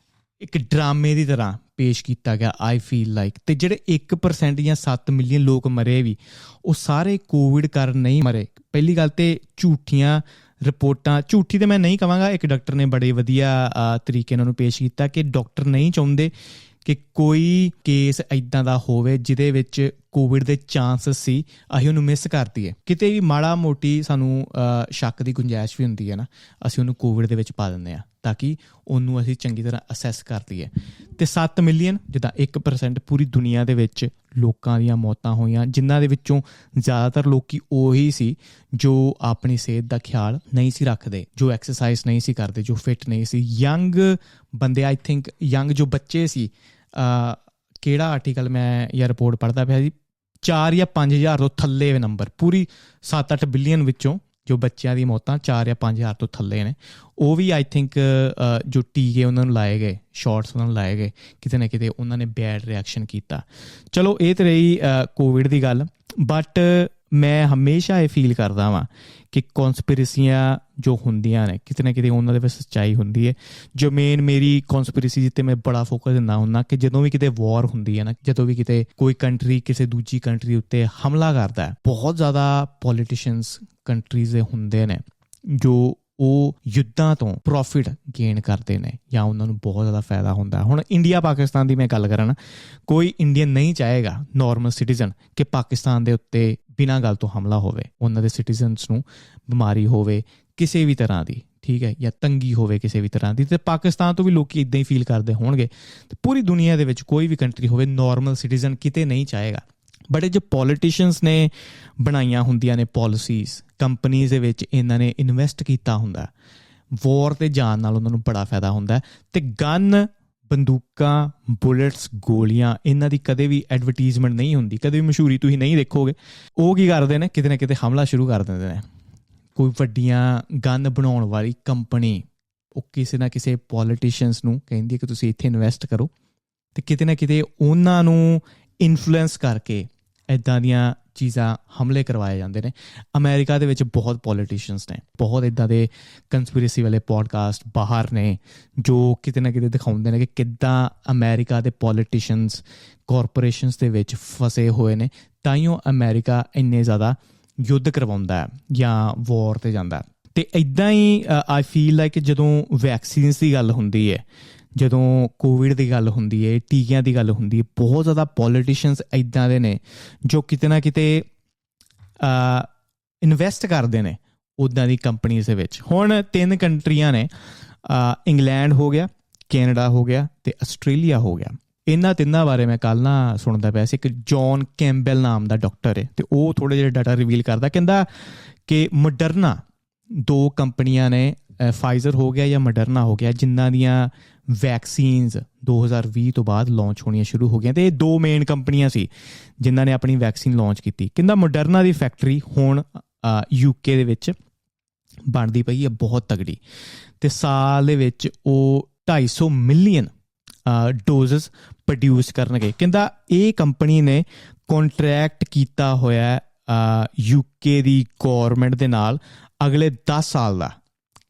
Speaker 1: ਇੱਕ ਡਰਾਮੇ ਦੀ ਤਰ੍ਹਾਂ ਪੇਸ਼ ਕੀਤਾ ਗਿਆ, ਆਈ ਫੀਲ ਲਾਈਕ। ਅਤੇ ਜਿਹੜੇ 1% ਜਾਂ 7 ਮਿਲੀਅਨ ਲੋਕ ਮਰੇ ਵੀ, ਉਹ ਸਾਰੇ ਕੋਵਿਡ ਕਾਰਨ ਨਹੀਂ ਮਰੇ। ਪਹਿਲੀ ਗੱਲ ਤਾਂ ਝੂਠੀਆਂ ਰਿਪੋਰਟਾਂ, ਝੂਠੀ ਤਾਂ ਮੈਂ ਨਹੀਂ ਕਹਾਂਗਾ, ਇੱਕ ਡਾਕਟਰ ਨੇ ਬੜੇ ਵਧੀਆ ਤਰੀਕੇ ਨਾਲ ਉਹਨੂੰ ਪੇਸ਼ ਕੀਤਾ ਕਿ ਡਾਕਟਰ ਨਹੀਂ ਚਾਹੁੰਦੇ ਕਿ ਕੋਈ ਕੇਸ ਇੱਦਾਂ ਦਾ ਹੋਵੇ ਜਿਹਦੇ ਵਿੱਚ ਕੋਵਿਡ ਦੇ ਚਾਂਸਸ ਸੀ, ਅਸੀਂ ਉਹਨੂੰ ਮਿਸ ਕਰ ਦਈਏ। ਕਿਤੇ ਵੀ ਮਾੜਾ ਮੋਟੀ ਸਾਨੂੰ ਸ਼ੱਕ ਦੀ ਗੁੰਜਾਇਸ਼ ਵੀ ਹੁੰਦੀ ਹੈ ਨਾ, ਅਸੀਂ ਉਹਨੂੰ ਕੋਵਿਡ ਦੇ ਵਿੱਚ ਪਾ ਦਿੰਦੇ ਹਾਂ ਤਾਂ ਕਿ ਉਹਨੂੰ ਅਸੀਂ ਚੰਗੀ ਤਰ੍ਹਾਂ ਅਸੈਸ ਕਰ ਲਈਏ। ਅਤੇ 7 ਮਿਲੀਅਨ ਜਿੱਦਾਂ 1% ਪੂਰੀ ਦੁਨੀਆ ਦੇ ਵਿੱਚ ਲੋਕਾਂ ਦੀਆਂ ਮੌਤਾਂ ਹੋਈਆਂ, ਜਿਨ੍ਹਾਂ ਦੇ ਵਿੱਚੋਂ ਜ਼ਿਆਦਾਤਰ ਲੋਕ ਉਹੀ ਸੀ ਜੋ ਆਪਣੀ ਸਿਹਤ ਦਾ ਖਿਆਲ ਨਹੀਂ ਸੀ ਰੱਖਦੇ, ਜੋ ਐਕਸਰਸਾਈਜ਼ ਨਹੀਂ ਸੀ ਕਰਦੇ, ਜੋ ਫਿੱਟ ਨਹੀਂ ਸੀ। ਯੰਗ ਬੰਦੇ, ਆਈ ਥਿੰਕ ਯੰਗ ਜੋ ਬੱਚੇ ਸੀ, ਕਿਹੜਾ ਆਰਟੀਕਲ ਮੈਂ ਜਾਂ ਰਿਪੋਰਟ ਪੜ੍ਹਦਾ ਪਿਆ ਸੀ, 4 ਜਾਂ 5 ਹਜ਼ਾਰ ਤੋਂ ਥੱਲੇ ਨੰਬਰ, ਪੂਰੀ 7-8 ਬਿਲੀਅਨ ਵਿੱਚੋਂ ਜੋ ਬੱਚਿਆਂ ਦੀ ਮੌਤਾਂ 4 ਜਾਂ 5 ਹਜ਼ਾਰ ਤੋਂ ਥੱਲੇ ਨੇ। ਉਹ ਵੀ ਆਈ ਥਿੰਕ ਜੋ ਟੀਕੇ ਉਹਨਾਂ ਨੂੰ ਲਾਏ ਗਏ, ਸ਼ਾਰਟਸ ਉਹਨਾਂ ਨੂੰ ਲਾਏ ਗਏ, ਕਿਤੇ ਨਾ ਕਿਤੇ ਉਹਨਾਂ ਨੇ ਬੈਡ ਰਿਐਕਸ਼ਨ ਕੀਤਾ। ਚਲੋ ਇਹ ਤਾਂ ਰਹੀ ਕੋਵਿਡ ਦੀ ਗੱਲ। ਬਟ ਮੈਂ ਹਮੇਸ਼ਾ ਇਹ ਫੀਲ ਕਰਦਾ ਵਾਂ ਕਿ ਕੌਨਸਪੀਰੇਸੀਆਂ ਜੋ ਹੁੰਦੀਆਂ ਨੇ, ਕਿਤੇ ਨਾ ਕਿਤੇ ਉਹਨਾਂ ਦੇ ਵਿੱਚ ਸੱਚਾਈ ਹੁੰਦੀ ਹੈ। ਜੋ ਮੇਨ ਮੇਰੀ ਕੌਨਸਪੀਰੇਸੀ ਜਿੱਤੇ ਮੈਂ ਬੜਾ ਫੋਕਸ ਦਿੰਦਾ ਹੁੰਦਾ ਕਿ ਜਦੋਂ ਵੀ ਕਿਤੇ ਵਾਰ ਹੁੰਦੀ ਹੈ ਨਾ, ਜਦੋਂ ਵੀ ਕਿਤੇ ਕੋਈ ਕੰਟਰੀ ਕਿਸੇ ਦੂਜੀ ਕੰਟਰੀ ਉੱਤੇ ਹਮਲਾ ਕਰਦਾ, ਬਹੁਤ ਜ਼ਿਆਦਾ ਪੋਲੀਟੀਸ਼ੀਅਨਸ ਕੰਟਰੀਜ਼ ਦੇ ਹੁੰਦੇ ਨੇ ਜੋ ਉਹ ਯੁੱਧਾਂ ਤੋਂ ਪ੍ਰੋਫਿਟ ਗੇਨ ਕਰਦੇ ਨੇ ਜਾਂ ਉਹਨਾਂ ਨੂੰ ਬਹੁਤ ਜ਼ਿਆਦਾ ਫਾਇਦਾ ਹੁੰਦਾ। ਹੁਣ ਇੰਡੀਆ ਪਾਕਿਸਤਾਨ ਦੀ ਮੈਂ ਗੱਲ ਕਰਾਂ ਨਾ, ਕੋਈ ਇੰਡੀਅਨ ਨਹੀਂ ਚਾਹੇਗਾ, ਨੋਰਮਲ ਸਿਟੀਜ਼ਨ, ਕਿ ਪਾਕਿਸਤਾਨ ਦੇ ਉੱਤੇ ਬਿਨਾਂ ਗੱਲ ਤੋਂ ਹਮਲਾ ਹੋਵੇ, ਉਹਨਾਂ ਦੇ ਸਿਟੀਜ਼ਨਸ ਨੂੰ ਬਿਮਾਰੀ ਹੋਵੇ ਕਿਸੇ ਵੀ ਤਰ੍ਹਾਂ ਦੀ, ਠੀਕ ਹੈ, ਜਾਂ ਤੰਗੀ ਹੋਵੇ ਕਿਸੇ ਵੀ ਤਰ੍ਹਾਂ ਦੀ। ਅਤੇ ਪਾਕਿਸਤਾਨ ਤੋਂ ਵੀ ਲੋਕ ਇੱਦਾਂ ਹੀ ਫੀਲ ਕਰਦੇ ਹੋਣਗੇ। ਅਤੇ ਪੂਰੀ ਦੁਨੀਆ ਦੇ ਵਿੱਚ ਕੋਈ ਵੀ ਕੰਟਰੀ ਹੋਵੇ, ਨੋਰਮਲ ਸਿਟੀਜ਼ਨ ਕਿਤੇ ਨਹੀਂ ਚਾਹੇਗਾ। ਬਟ ਇਹ ਜੋ ਪੋਲੀਟੀਸ਼ੀਅਨਸ ਨੇ ਬਣਾਈਆਂ ਹੁੰਦੀਆਂ ਨੇ ਪੋਲਿਸੀਜ਼, ਕੰਪਨੀਜ਼ ਦੇ ਵਿੱਚ ਇਹਨਾਂ ਨੇ ਇਨਵੈਸਟ ਕੀਤਾ ਹੁੰਦਾ, ਵੋਰ 'ਤੇ ਜਾਣ ਨਾਲ ਉਹਨਾਂ ਨੂੰ ਬੜਾ ਫਾਇਦਾ ਹੁੰਦਾ। ਅਤੇ ਗਨ, ਬੰਦੂਕਾਂ, ਬੁਲੇਟਸ, ਗੋਲੀਆਂ, ਇਹਨਾਂ ਦੀ ਕਦੇ ਵੀ ਐਡਵਰਟੀਜ਼ਮੈਂਟ ਨਹੀਂ ਹੁੰਦੀ, ਕਦੇ ਵੀ ਮਸ਼ਹੂਰੀ ਤੁਸੀਂ ਨਹੀਂ ਦੇਖੋਗੇ। ਉਹ ਕੀ ਕਰਦੇ ਨੇ, ਕਿਤੇ ਨਾ ਕਿਤੇ ਹਮਲਾ ਸ਼ੁਰੂ ਕਰ ਦਿੰਦੇ ਨੇ। ਕੋਈ ਵੱਡੀਆਂ ਗਨ ਬਣਾਉਣ ਵਾਲੀ ਕੰਪਨੀ ਉਹ ਕਿਸੇ ਨਾ ਕਿਸੇ ਪੋਲੀਟੀਸ਼ੀਅਨਸ ਨੂੰ ਕਹਿੰਦੀ ਹੈ ਕਿ ਤੁਸੀਂ ਇੱਥੇ ਇਨਵੈਸਟ ਕਰੋ, ਅਤੇ ਕਿਤੇ ਨਾ ਕਿਤੇ ਉਹਨਾਂ ਨੂੰ ਇਨਫਲੂਐਂਸ ਕਰਕੇ ਇੱਦਾਂ ਦੀਆਂ ਚੀਜ਼ਾਂ, ਹਮਲੇ ਕਰਵਾਏ ਜਾਂਦੇ ਨੇ। ਅਮਰੀਕਾ ਦੇ ਵਿੱਚ ਬਹੁਤ ਪੋਲੀਟੀਸ਼ੀਅਨਸ ਨੇ, ਬਹੁਤ ਇੱਦਾਂ ਦੇ ਕੰਸਪੀਰੇਸੀ ਵਾਲੇ ਪੋਡਕਾਸਟ ਬਾਹਰ ਨੇ ਜੋ ਕਿਤੇ ਨਾ ਕਿਤੇ ਦਿਖਾਉਂਦੇ ਨੇ ਕਿ ਕਿੱਦਾਂ ਅਮਰੀਕਾ ਦੇ ਪੋਲੀਟੀਸ਼ੀਅਨਸ ਕਾਰਪੋਰੇਸ਼ਨਸ ਦੇ ਵਿੱਚ ਫਸੇ ਹੋਏ ਨੇ, ਤਾਈਓ ਅਮਰੀਕਾ ਇੰਨੇ ਜ਼ਿਆਦਾ ਯੁੱਧ ਕਰਵਾਉਂਦਾ ਹੈ ਜਾਂ ਵਾਰ 'ਤੇ ਜਾਂਦਾ। ਅਤੇ ਇੱਦਾਂ ਹੀ ਆਈ ਫੀਲ ਲਾਈਕ ਜਦੋਂ ਵੈਕਸੀਨਸ ਦੀ ਗੱਲ ਹੁੰਦੀ ਹੈ, ਜਦੋਂ ਕੋਵਿਡ ਦੀ ਗੱਲ ਹੁੰਦੀ ਹੈ, ਟੀਕਿਆਂ ਦੀ ਗੱਲ ਹੁੰਦੀ ਹੈ, ਬਹੁਤ ਜ਼ਿਆਦਾ ਪੋਲੀਟੀਸ਼ੀਅਨਸ ਇੱਦਾਂ ਦੇ ਨੇ ਜੋ ਕਿਤੇ ਨਾ ਕਿਤੇ ਇਨਵੈਸਟ ਕਰਦੇ ਨੇ ਉੱਦਾਂ ਦੀ ਕੰਪਨੀਜ਼ ਦੇ ਵਿੱਚ। ਹੁਣ 3 ਕੰਟਰੀਆਂ ਨੇ, ਇੰਗਲੈਂਡ ਹੋ ਗਿਆ, ਕੈਨੇਡਾ ਹੋ ਗਿਆ ਅਤੇ ਆਸਟ੍ਰੇਲੀਆ ਹੋ ਗਿਆ। ਇਹਨਾਂ ਤਿੰਨਾਂ ਬਾਰੇ ਮੈਂ ਕੱਲ੍ਹ ਨਾ ਸੁਣਦਾ ਪਿਆ ਸੀ। ਇੱਕ ਜੌਨ ਕੈਂਪਬੈਲ ਨਾਮ ਦਾ ਡਾਕਟਰ ਹੈ ਅਤੇ ਉਹ ਥੋੜ੍ਹੇ ਜਿਹੇ ਡਾਟਾ ਰਿਵੀਲ ਕਰਦਾ, ਕਹਿੰਦਾ ਕਿ ਮੋਡਰਨਾ 2 ਕੰਪਨੀਆਂ ਨੇ, ਫਾਈਜ਼ਰ ਹੋ ਗਿਆ ਜਾਂ ਮੋਡਰਨਾ ਹੋ ਗਿਆ, ਜਿਨ੍ਹਾਂ ਦੀਆਂ ਵੈਕਸੀਨਸ 2020 ਤੋਂ ਬਾਅਦ ਲਾਂਚ ਹੋਣੀਆਂ ਸ਼ੁਰੂ ਹੋ ਗਈਆਂ। ਅਤੇ ਇਹ 2 ਮੇਨ ਕੰਪਨੀਆਂ ਸੀ ਜਿਨ੍ਹਾਂ ਨੇ ਆਪਣੀ ਵੈਕਸੀਨ ਲਾਂਚ ਕੀਤੀ। ਕਹਿੰਦਾ ਮੋਡਰਨਾ ਦੀ ਫੈਕਟਰੀ ਹੁਣ UK ਦੇ ਵਿੱਚ ਬਣਦੀ ਪਈ ਹੈ, ਬਹੁਤ ਤਗੜੀ, ਅਤੇ ਸਾਲ ਦੇ ਵਿੱਚ ਉਹ 250 ਮਿਲੀਅਨ ਡੋਜ਼ਸ ਪ੍ਰੋਡਿਊਸ ਕਰਨਗੇ। ਕਹਿੰਦਾ ਇਹ ਕੰਪਨੀ ਨੇ ਕੰਟਰੈਕਟ ਕੀਤਾ ਹੋਇਆ UK ਦੀ ਗੌਰਮੈਂਟ ਦੇ ਨਾਲ ਅਗਲੇ 10 ਸਾਲ ਦਾ,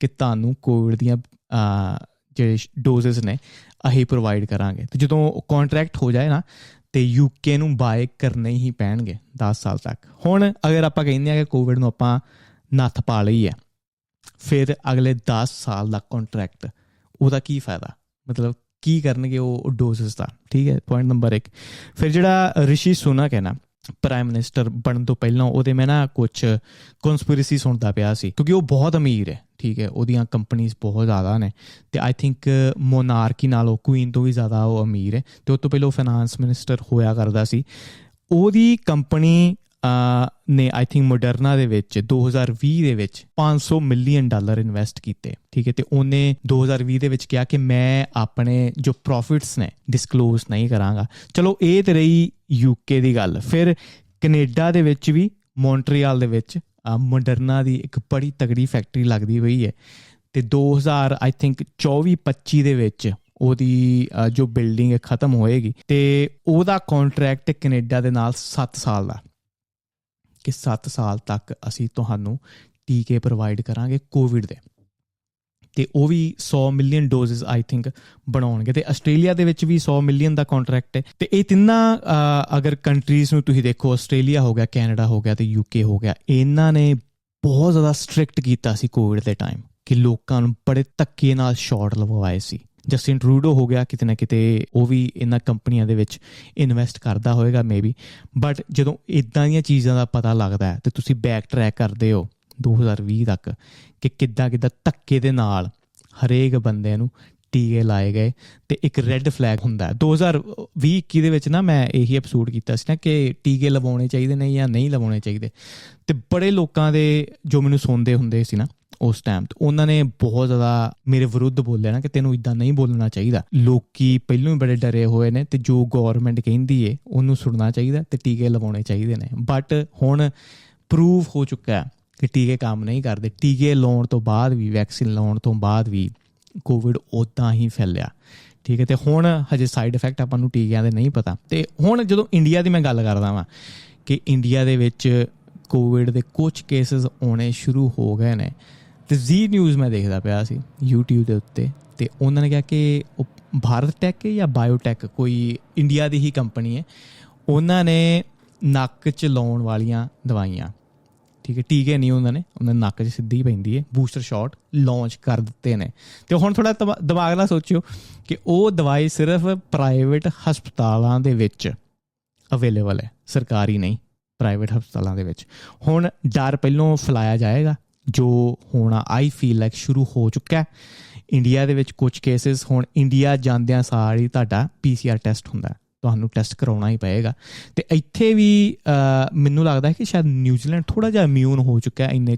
Speaker 1: ਕਿ ਤੁਹਾਨੂੰ ਕੋਵਿਡ ਦੀਆਂ ਜਿਹੜੇ ਡੋਜ਼ਸ ਨੇ ਅਸੀਂ ਪ੍ਰੋਵਾਈਡ ਕਰਾਂਗੇ। ਅਤੇ ਜਦੋਂ ਕੰਟਰੈਕਟ ਹੋ ਜਾਏ ਨਾ, ਅਤੇ UK ਨੂੰ ਬਾਏ ਕਰਨੇ ਹੀ ਪੈਣਗੇ 10 ਸਾਲ ਤੱਕ। ਹੁਣ ਅਗਰ ਆਪਾਂ ਕਹਿੰਦੇ ਹਾਂ ਕਿ ਕੋਵਿਡ ਨੂੰ ਆਪਾਂ ਨੱਥ ਪਾ ਲਈ ਹੈ, ਫਿਰ ਅਗਲੇ 10 ਸਾਲ ਦਾ ਕੰਟਰੈਕਟ, ਉਹਦਾ ਕੀ ਫਾਇਦਾ, ਮਤਲਬ ਕੀ ਕਰਨਗੇ ਉਹ ਡੋਜ਼ਸ ਦਾ, ਠੀਕ ਹੈ, ਪੁਆਇੰਟ ਨੰਬਰ 1। ਫਿਰ ਜਿਹੜਾ ਰਿਸ਼ੀ ਸੁਨਕ ਹੈ ਨਾ, ਪ੍ਰਾਈਮ ਮਿਨਿਸਟਰ ਬਣਨ ਤੋਂ ਪਹਿਲਾਂ ਉਹਦੇ ਮੈਂ ਨਾ ਕੁਛ ਕਨਸਪੀਰੇਸੀ ਸੁਣਦਾ ਪਿਆ ਸੀ, ਕਿਉਂਕਿ ਉਹ ਬਹੁਤ ਅਮੀਰ ਹੈ, ਠੀਕ ਹੈ, ਉਹਦੀਆਂ ਕੰਪਨੀਜ਼ ਬਹੁਤ ਜ਼ਿਆਦਾ ਨੇ ਅਤੇ ਆਈ ਥਿੰਕ ਮੋਨਾਰਕੀ ਨਾਲੋਂ ਕੁਈਨ ਤੋਂ ਵੀ ਜ਼ਿਆਦਾ ਉਹ ਅਮੀਰ ਹੈ, ਅਤੇ ਉਹ ਤੋਂ ਪਹਿਲਾਂ ਉਹ ਫਾਈਨਾਂਸ ਮਿਨਿਸਟਰ ਹੋਇਆ ਕਰਦਾ ਸੀ। ਉਹਦੀ ਕੰਪਨੀ ਨੇ ਆਈ ਥਿੰਕ ਮੋਡਰਨਾ ਦੇ ਵਿੱਚ 2020 ਦੇ ਵਿੱਚ $500 ਮਿਲੀਅਨ ਇਨਵੈਸਟ ਕੀਤੇ, ਠੀਕ ਹੈ, ਅਤੇ ਉਹਨੇ 2020 ਦੇ ਵਿੱਚ ਕਿਹਾ ਕਿ ਮੈਂ ਆਪਣੇ ਜੋ ਪ੍ਰੋਫਿਟਸ ਨੇ ਡਿਸਕਲੋਜ਼ ਨਹੀਂ ਕਰਾਂਗਾ। ਚਲੋ ਇਹ ਤਾਂ ਰਹੀ UK ਦੀ ਗੱਲ। ਫਿਰ ਕੈਨੇਡਾ ਦੇ ਵਿੱਚ ਵੀ ਮੌਂਟਰੀਆਲ ਦੇ ਵਿੱਚ ਮੋਡਰਨਾ ਦੀ ਇੱਕ ਬੜੀ ਤਗੜੀ ਫੈਕਟਰੀ ਲੱਗਦੀ ਪਈ ਹੈ, ਅਤੇ 2000 ਆਈ ਥਿੰਕ 24-25 ਦੇ ਵਿੱਚ ਉਹਦੀ ਜੋ ਬਿਲਡਿੰਗ ਹੈ ਖ਼ਤਮ ਹੋਏਗੀ, ਅਤੇ ਉਹਦਾ ਕੌਂਟਰੈਕਟ ਕੈਨੇਡਾ ਦੇ ਨਾਲ 7 ਸਾਲ ਦਾ, ਕਿ 7 ਸਾਲ ਤੱਕ ਅਸੀਂ ਤੁਹਾਨੂੰ ਟੀਕੇ ਪ੍ਰੋਵਾਈਡ ਕਰਾਂਗੇ ਕੋਵਿਡ ਦੇ, ਅਤੇ ਉਹ ਵੀ 100 ਮਿਲੀਅਨ ਡੋਜ਼ਿਸ ਆਈ ਥਿੰਕ ਬਣਾਉਣਗੇ। ਅਤੇ ਆਸਟ੍ਰੇਲੀਆ ਦੇ ਵਿੱਚ ਵੀ 100 ਮਿਲੀਅਨ ਦਾ ਕੌਂਟਰੈਕਟ ਹੈ। ਅਤੇ ਇਹ ਤਿੰਨਾਂ ਅਗਰ ਕੰਟਰੀਜ਼ ਨੂੰ ਤੁਸੀਂ ਦੇਖੋ, ਆਸਟ੍ਰੇਲੀਆ ਹੋ ਗਿਆ, ਕੈਨੇਡਾ ਹੋ ਗਿਆ ਅਤੇ UK ਹੋ ਗਿਆ, ਇਹਨਾਂ ਨੇ ਬਹੁਤ ਜ਼ਿਆਦਾ ਸਟ੍ਰਿਕਟ ਕੀਤਾ ਸੀ ਕੋਵਿਡ ਦੇ ਟਾਈਮ, ਕਿ ਲੋਕਾਂ ਨੂੰ ਬੜੇ ਧੱਕੇ ਨਾਲ ਸ਼ਾਟ ਲਗਵਾਏ ਸੀ। ਜਸਟਿਨ ਟਰੂਡੋ ਹੋ ਗਿਆ, ਕਿਤੇ ਨਾ ਕਿਤੇ ਉਹ ਵੀ ਇਹਨਾਂ ਕੰਪਨੀਆਂ ਦੇ ਵਿੱਚ ਇਨਵੈਸਟ ਕਰਦਾ ਹੋਏਗਾ ਮੇ ਬੀ, ਬਟ ਜਦੋਂ ਇੱਦਾਂ ਦੀਆਂ ਚੀਜ਼ਾਂ ਦਾ ਪਤਾ ਲੱਗਦਾ ਹੈ ਅਤੇ ਤੁਸੀਂ ਬੈਕ ਟਰੈਕ ਕਰਦੇ ਹੋ 2020 ਤੱਕ ਕਿ ਕਿੱਦਾਂ ਧੱਕੇ ਦੇ ਨਾਲ ਹਰੇਕ ਬੰਦੇ ਨੂੰ ਟੀਕੇ ਲਾਏ ਗਏ, ਅਤੇ ਇੱਕ ਰੈੱਡ ਫਲੈਗ ਹੁੰਦਾ। 2020-21 ਦੇ ਵਿੱਚ ਨਾ ਮੈਂ ਇਹੀ ਐਪੀਸੋਡ ਕੀਤਾ ਸੀ ਨਾ ਕਿ ਟੀਕੇ ਲਵਾਉਣੇ ਚਾਹੀਦੇ ਨੇ ਜਾਂ ਨਹੀਂ ਲਵਾਉਣੇ ਚਾਹੀਦੇ, ਅਤੇ ਬੜੇ ਲੋਕਾਂ ਦੇ ਜੋ ਮੈਨੂੰ ਸੁਣਦੇ ਹੁੰਦੇ ਸੀ ਨਾ ਉਸ ਟਾਈਮ, ਉਹਨਾਂ ਨੇ ਬਹੁਤ ਜ਼ਿਆਦਾ ਮੇਰੇ ਵਿਰੁੱਧ ਬੋਲਿਆ ਨਾ ਕਿ ਤੈਨੂੰ ਇੱਦਾਂ ਨਹੀਂ ਬੋਲਣਾ ਚਾਹੀਦਾ, ਲੋਕੀ ਪਹਿਲਾਂ ਹੀ ਬੜੇ ਡਰੇ ਹੋਏ ਨੇ, ਅਤੇ ਜੋ ਗੌਰਮੈਂਟ ਕਹਿੰਦੀ ਹੈ ਉਹਨੂੰ ਸੁਣਨਾ ਚਾਹੀਦਾ ਅਤੇ ਟੀਕੇ ਲਵਾਉਣੇ ਚਾਹੀਦੇ ਨੇ। ਬਟ ਹੁਣ ਪ੍ਰੂਵ ਹੋ ਚੁੱਕਾ ਕਿ ਟੀਕੇ ਕੰਮ ਨਹੀਂ ਕਰਦੇ। ਟੀਕੇ ਲਾਉਣ ਤੋਂ ਬਾਅਦ ਵੀ, ਵੈਕਸੀਨ ਲਾਉਣ ਤੋਂ ਬਾਅਦ ਵੀ ਕੋਵਿਡ ਉੱਦਾਂ ਹੀ ਫੈਲਿਆ, ਠੀਕ ਹੈ। ਅਤੇ ਹੁਣ ਹਜੇ ਸਾਈਡ ਇਫੈਕਟ ਆਪਾਂ ਨੂੰ ਟੀਕਿਆਂ ਦੇ ਨਹੀਂ ਪਤਾ। ਅਤੇ ਹੁਣ ਜਦੋਂ ਇੰਡੀਆ ਦੀ ਮੈਂ ਗੱਲ ਕਰਦਾ ਵਾਂ ਕਿ ਇੰਡੀਆ ਦੇ ਵਿੱਚ ਕੋਵਿਡ ਦੇ ਕੁਛ ਕੇਸਿਸ ਆਉਣੇ ਸ਼ੁਰੂ ਹੋ ਗਏ ਨੇ, ਅਤੇ ਜ਼ੀ ਨਿਊਜ਼ ਮੈਂ ਦੇਖਦਾ ਪਿਆ ਸੀ YouTube ਦੇ ਉੱਤੇ, ਅਤੇ ਉਹਨਾਂ ਨੇ ਕਿਹਾ ਕਿ ਉਹ ਭਾਰਤ ਟੈਕ ਜਾਂ ਬਾਇਓਟੈਕ ਕੋਈ ਇੰਡੀਆ ਦੀ ਹੀ ਕੰਪਨੀ ਹੈ, ਉਹਨਾਂ ਨੇ ਨੱਕ 'ਚ ਲਾਉਣ ਵਾਲੀਆਂ ਦਵਾਈਆਂ, ਠੀਕ ਹੈ, ਟੀਕੇ ਨਹੀਂ, ਉਹਨਾਂ ਨੇ ਨੱਕ 'ਚ ਸਿੱਧੀ ਪੈਂਦੀ ਹੈ, ਬੂਸਟਰ ਸ਼ਾਟ ਲਾਂਚ ਕਰ ਦਿੱਤੇ ਨੇ। ਅਤੇ ਹੁਣ ਥੋੜ੍ਹਾ ਦਿਮਾਗ ਨਾਲ ਸੋਚਿਓ ਕਿ ਉਹ ਦਵਾਈ ਸਿਰਫ ਪ੍ਰਾਈਵੇਟ ਹਸਪਤਾਲਾਂ ਦੇ ਵਿੱਚ ਅਵੇਲੇਬਲ ਹੈ, ਸਰਕਾਰੀ ਨਹੀਂ, ਪ੍ਰਾਈਵੇਟ ਹਸਪਤਾਲਾਂ ਦੇ ਵਿੱਚ। ਹੁਣ ਡਰ ਪਹਿਲੋਂ ਫੈਲਾਇਆ ਜਾਏਗਾ, ਜੋ ਹੋਣਾ ਆਈ ਫੀਲ ਲਾਈਕ ਸ਼ੁਰੂ ਹੋ ਚੁੱਕਾ। ਇੰਡੀਆ ਦੇ ਵਿੱਚ ਕੁਝ ਕੇਸਿਸ, ਹੁਣ ਇੰਡੀਆ ਜਾਂਦਿਆਂ ਸਾਰ ਹੀ ਤੁਹਾਡਾ PCR ਟੈਸਟ ਹੁੰਦਾ, ਤੁਹਾਨੂੰ ਟੈਸਟ ਕਰਾਉਣਾ ਹੀ ਪਏਗਾ। ਅਤੇ ਇੱਥੇ ਵੀ ਮੈਨੂੰ ਲੱਗਦਾ ਕਿ ਸ਼ਾਇਦ ਨਿਊਜ਼ੀਲੈਂਡ ਥੋੜ੍ਹਾ ਜਿਹਾ ਇਮਿਊਨ ਹੋ ਚੁੱਕਾ ਇੰਨੇ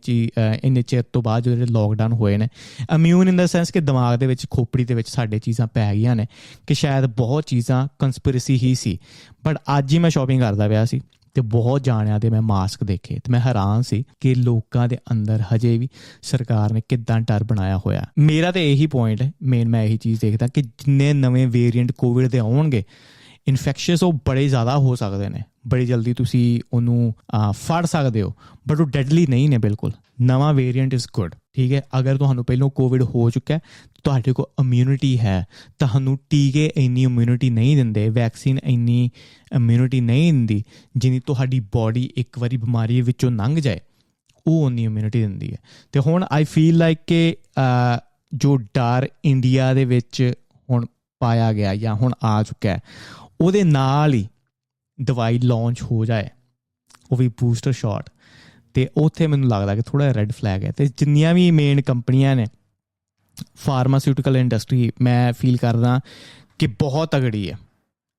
Speaker 1: ਚਿਰ ਤੋਂ ਬਾਅਦ, ਜਿਹੜੇ ਲੋਕਡਾਊਨ ਹੋਏ ਨੇ। ਇਮਿਊਨ ਇਨ ਦਾ ਸੈਂਸ ਕਿ ਦਿਮਾਗ ਦੇ ਵਿੱਚ, ਖੋਪੜੀ ਦੇ ਵਿੱਚ ਸਾਡੇ ਚੀਜ਼ਾਂ ਪੈ ਗਈਆਂ ਨੇ ਕਿ ਸ਼ਾਇਦ ਬਹੁਤ ਚੀਜ਼ਾਂ ਕੰਸਪੀਰੇਸੀ ਹੀ ਸੀ। ਬਟ ਅੱਜ ਹੀ ਮੈਂ ਸ਼ੋਪਿੰਗ ਕਰਦਾ ਪਿਆ ਸੀ ਅਤੇ ਬਹੁਤ ਜਾਣਿਆਂ ਦੇ ਮੈਂ ਮਾਸਕ ਦੇਖੇ, ਅਤੇ ਮੈਂ ਹੈਰਾਨ ਸੀ ਕਿ ਲੋਕਾਂ ਦੇ ਅੰਦਰ ਹਜੇ ਵੀ ਸਰਕਾਰ ਨੇ ਕਿੱਦਾਂ ਡਰ ਬਣਾਇਆ ਹੋਇਆ। ਮੇਰਾ ਤਾਂ ਇਹੀ ਪੁਆਇੰਟ ਹੈ, ਮੈਂ ਇਹੀ ਚੀਜ਼ ਦੇਖਦਾ ਕਿ ਜਿੰਨੇ ਨਵੇਂ ਵੇਰੀਐਂਟ ਕੋਵਿਡ ਦੇ ਆਉਣਗੇ, ਇਨਫੈਕਸ਼ੀਅਸ ਉਹ ਬੜੇ ਜ਼ਿਆਦਾ ਹੋ ਸਕਦੇ ਨੇ, ਬੜੀ ਜਲਦੀ ਤੁਸੀਂ ਉਹਨੂੰ ਫੜ ਸਕਦੇ ਹੋ, ਬਟ ਉਹ ਡੈਡਲੀ ਨਹੀਂ ਨੇ ਬਿਲਕੁਲ। ਨਵਾਂ ਵੇਰੀਐਂਟ ਇਜ਼ ਗੁੱਡ, ਠੀਕ ਹੈ। ਅਗਰ ਤੁਹਾਨੂੰ ਪਹਿਲਾਂ ਕੋਵਿਡ ਹੋ ਚੁੱਕਾ, ਤੁਹਾਡੇ ਕੋਲ ਇਮਿਊਨਿਟੀ ਹੈ, ਤੁਹਾਨੂੰ ਟੀਕੇ ਇੰਨੀ ਇਮਿਊਨਿਟੀ ਨਹੀਂ ਦਿੰਦੇ, ਵੈਕਸੀਨ ਇੰਨੀ ਇਮਿਊਨਿਟੀ ਨਹੀਂ ਦਿੰਦੀ ਜਿੰਨੀ ਤੁਹਾਡੀ ਬੋਡੀ ਇੱਕ ਵਾਰੀ ਬਿਮਾਰੀ ਵਿੱਚੋਂ ਲੰਘ ਜਾਏ, ਉਹ ਉਨੀ ਇਮਿਊਨਿਟੀ ਦਿੰਦੀ ਹੈ। ਅਤੇ ਹੁਣ ਆਈ ਫੀਲ ਲਾਈਕ ਕਿ ਜੋ ਡਰ ਇੰਡੀਆ ਦੇ ਵਿੱਚ ਹੁਣ ਪਾਇਆ ਗਿਆ ਜਾਂ ਹੁਣ ਆ ਚੁੱਕਾ, ਉਹਦੇ ਨਾਲ ਹੀ ਦਵਾਈ ਲਾਂਚ ਹੋ ਜਾਏ, ਉਹ ਵੀ ਬੂਸਟਰ ਸ਼ਾਟ, ਅਤੇ ਉੱਥੇ ਮੈਨੂੰ ਲੱਗਦਾ ਕਿ ਥੋੜ੍ਹਾ ਜਿਹਾ ਰੈੱਡ ਫਲੈਗ ਹੈ। ਅਤੇ ਜਿੰਨੀਆਂ ਵੀ ਮੇਨ ਕੰਪਨੀਆਂ ਨੇ, ਫਾਰਮਾਸਿਊਟੀਕਲ ਇੰਡਸਟਰੀ, ਮੈਂ ਫੀਲ ਕਰਦਾ ਕਿ ਬਹੁਤ ਤਗੜੀ ਹੈ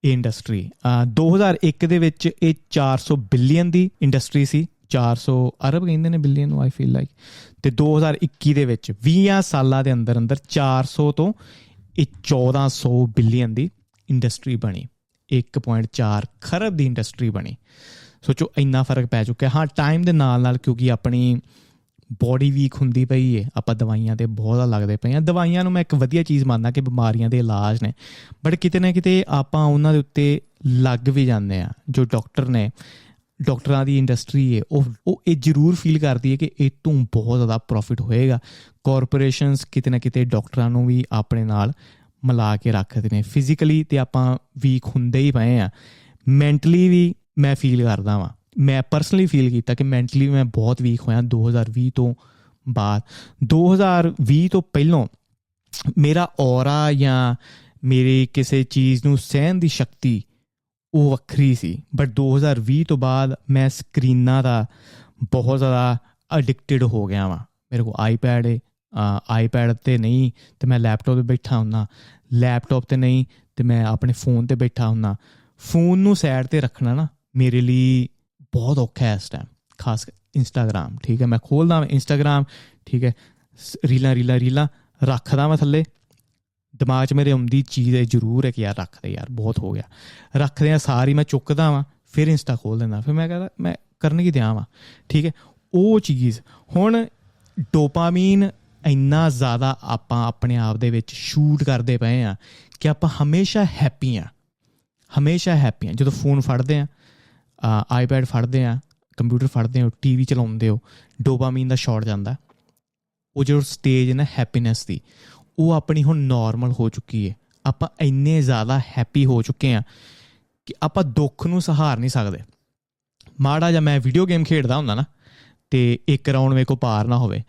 Speaker 1: ਇਹ ਇੰਡਸਟਰੀ। 2001 ਦੇ ਵਿੱਚ ਇਹ 400 ਬਿਲੀਅਨ ਦੀ ਇੰਡਸਟਰੀ ਸੀ, 400 ਅਰਬ ਕਹਿੰਦੇ ਨੇ ਬਿਲੀਅਨ ਨੂੰ ਆਈ ਫੀਲ ਲਾਈਕ, ਅਤੇ 2021 ਦੇ ਵਿੱਚ 20 ਸਾਲਾਂ ਦੇ ਅੰਦਰ 400 ਤੋਂ ਇਹ 1400 ਬਿਲੀਅਨ ਦੀ ਇੰਡਸਟਰੀ ਬਣੀ, 1.4 ਖਰਬ ਦੀ ਇੰਡਸਟਰੀ ਬਣੀ। ਸੋਚੋ ਇੰਨਾ ਫਰਕ ਪੈ ਚੁੱਕਿਆ। ਹਾਂ, ਟਾਈਮ ਦੇ ਨਾਲ ਨਾਲ ਕਿਉਂਕਿ ਆਪਣੀ ਬੋਡੀ ਵੀਕ ਹੁੰਦੀ ਪਈ ਹੈ, ਆਪਾਂ ਦਵਾਈਆਂ 'ਤੇ ਬਹੁਤ ਲੱਗਦੇ ਪਏ ਹਾਂ। ਦਵਾਈਆਂ ਨੂੰ ਮੈਂ ਇੱਕ ਵਧੀਆ ਚੀਜ਼ ਮੰਨਦਾ ਕਿ ਬਿਮਾਰੀਆਂ ਦੇ ਇਲਾਜ ਨੇ, ਬਟ ਕਿਤੇ ਨਾ ਕਿਤੇ ਆਪਾਂ ਉਹਨਾਂ ਦੇ ਉੱਤੇ ਲੱਗ ਵੀ ਜਾਂਦੇ ਹਾਂ। ਜੋ ਡਾਕਟਰ ਨੇ, ਡਾਕਟਰਾਂ ਦੀ ਇੰਡਸਟਰੀ ਹੈ, ਉਹ ਇਹ ਜ਼ਰੂਰ ਫੀਲ ਕਰਦੀ ਹੈ ਕਿ ਇਹ ਤੋਂ ਬਹੁਤ ਜ਼ਿਆਦਾ ਪ੍ਰੋਫਿਟ ਹੋਏਗਾ। ਕਾਰਪੋਰੇਸ਼ਨਸ ਕਿਤੇ ਨਾ ਕਿਤੇ ਡਾਕਟਰਾਂ ਨੂੰ ਵੀ ਆਪਣੇ ਨਾਲ ਮਿਲਾ ਕੇ ਰੱਖਦੇ ਨੇ। ਫਿਜ਼ੀਕਲੀ ਤਾਂ ਆਪਾਂ ਵੀਕ ਹੁੰਦੇ ਹੀ ਪਏ ਹਾਂ, ਮੈਂਟਲੀ ਵੀ ਮੈਂ ਫੀਲ ਕਰਦਾ ਵਾਂ। ਮੈਂ ਪਰਸਨਲੀ ਫੀਲ ਕੀਤਾ ਕਿ ਮੈਂਟਲੀ ਮੈਂ ਬਹੁਤ ਵੀਕ ਹੋਇਆ 2020 ਤੋਂ ਬਾਅਦ। 2020 ਤੋਂ ਪਹਿਲਾਂ ਮੇਰਾ ਔਰਾ ਜਾਂ ਮੇਰੀ ਕਿਸੇ ਚੀਜ਼ ਨੂੰ ਸਹਿਣ ਦੀ ਸ਼ਕਤੀ ਉਹ ਵੱਖਰੀ ਸੀ। ਬਟ 2020 ਤੋਂ ਬਾਅਦ ਮੈਂ ਸਕਰੀਨਾਂ ਦਾ ਬਹੁਤ ਜ਼ਿਆਦਾ ਅਡਿਕਟਿਡ ਹੋ ਗਿਆ ਵਾਂ। ਮੇਰੇ ਕੋਲ ਆਈਪੈਡ ਹੈ, ਆਈਪੈਡ 'ਤੇ ਨਹੀਂ ਤੇ ਮੈਂ ਲੈਪਟਾਪ 'ਤੇ ਬੈਠਾ ਹੁੰਦਾ, ਲੈਪਟਾਪ 'ਤੇ ਨਹੀਂ ਤੇ ਮੈਂ ਆਪਣੇ ਫ਼ੋਨ 'ਤੇ ਬੈਠਾ ਹੁੰਦਾ। ਫ਼ੋਨ ਨੂੰ ਸਾਈਡ 'ਤੇ ਰੱਖਣਾ ਨਾ ਮੇਰੇ ਲਈ ਬਹੁਤ ਔਖਾ ਹੈ ਇਸ ਟਾਈਮ, ਖਾਸ ਇੰਸਟਾਗ੍ਰਾਮ। ਠੀਕ ਹੈ, ਮੈਂ ਖੋਲ੍ਹਦਾ ਇੰਸਟਾਗ੍ਰਾਮ, ਠੀਕ ਹੈ, ਰੀਲਾਂ ਰੱਖਦਾ ਮੈਂ ਥੱਲੇ, ਦਿਮਾਗ 'ਚ ਮੇਰੇ ਆਉਂਦੀ ਚੀਜ਼ ਹੈ ਜ਼ਰੂਰ ਹੈ ਕਿ ਯਾਰ ਰੱਖਦੇ, ਯਾਰ ਬਹੁਤ ਹੋ ਗਿਆ, ਰੱਖਦੇ ਆ ਸਾਰੀ ਮੈਂ ਚੁੱਕਦਾ ਵਾਂ, ਫਿਰ ਇੰਸਟਾ ਖੋਲ੍ਹ ਦਿੰਦਾ, ਫਿਰ ਮੈਂ ਕਹਿੰਦਾ ਮੈਂ ਕਰਨ ਕੀ ਦਿਆਂ ਵਾਂ। ਠੀਕ ਹੈ, ਉਹ ਚੀਜ਼ ਹੁਣ ਡੋਪਾਮੀਨ ਇੰਨਾ ਜ਼ਿਆਦਾ ਆਪਾਂ ਆਪਣੇ ਆਪ ਦੇ ਵਿੱਚ ਸ਼ੂਟ ਕਰਦੇ ਪਏ ਹਾਂ ਕਿ ਆਪਾਂ ਹਮੇਸ਼ਾ ਹੈਪੀ ਹਾਂ, ਹਮੇਸ਼ਾ ਹੈਪੀ ਹਾਂ। ਜਦੋਂ ਫੋਨ ਫੜਦੇ ਹਾਂ, ਆਈਪੈਡ ਫੜਦੇ ਹਾਂ, ਕੰਪਿਊਟਰ ਫੜਦੇ ਹੋ, ਟੀ ਵੀ ਚਲਾਉਂਦੇ ਹੋ, ਡੋਪਾਮੀਨ ਦਾ ਸ਼ਾਟ ਜਾਂਦਾ। ਉਹ ਜੋ ਸਟੇਜ ਹੈ ਨਾ ਹੈਪੀਨੈਸ ਦੀ, ਉਹ ਆਪਣੀ ਹੁਣ ਨੋਰਮਲ ਹੋ ਚੁੱਕੀ ਹੈ। ਆਪਾਂ ਇੰਨੇ ਜ਼ਿਆਦਾ ਹੈਪੀ ਹੋ ਚੁੱਕੇ ਹਾਂ ਕਿ ਆਪਾਂ ਦੁੱਖ ਨੂੰ ਸਹਾਰ ਨਹੀਂ ਸਕਦੇ। ਮਾੜਾ ਜਿਹਾ ਮੈਂ ਵੀਡੀਓ ਗੇਮ ਖੇਡਦਾ ਹੁੰਦਾ ਨਾ ਅਤੇ ਇੱਕ ਰਾਊਂਡ ਮੇਰੇ ਕੋਲ ਪਾਰ ਨਾ ਹੋਵੇ,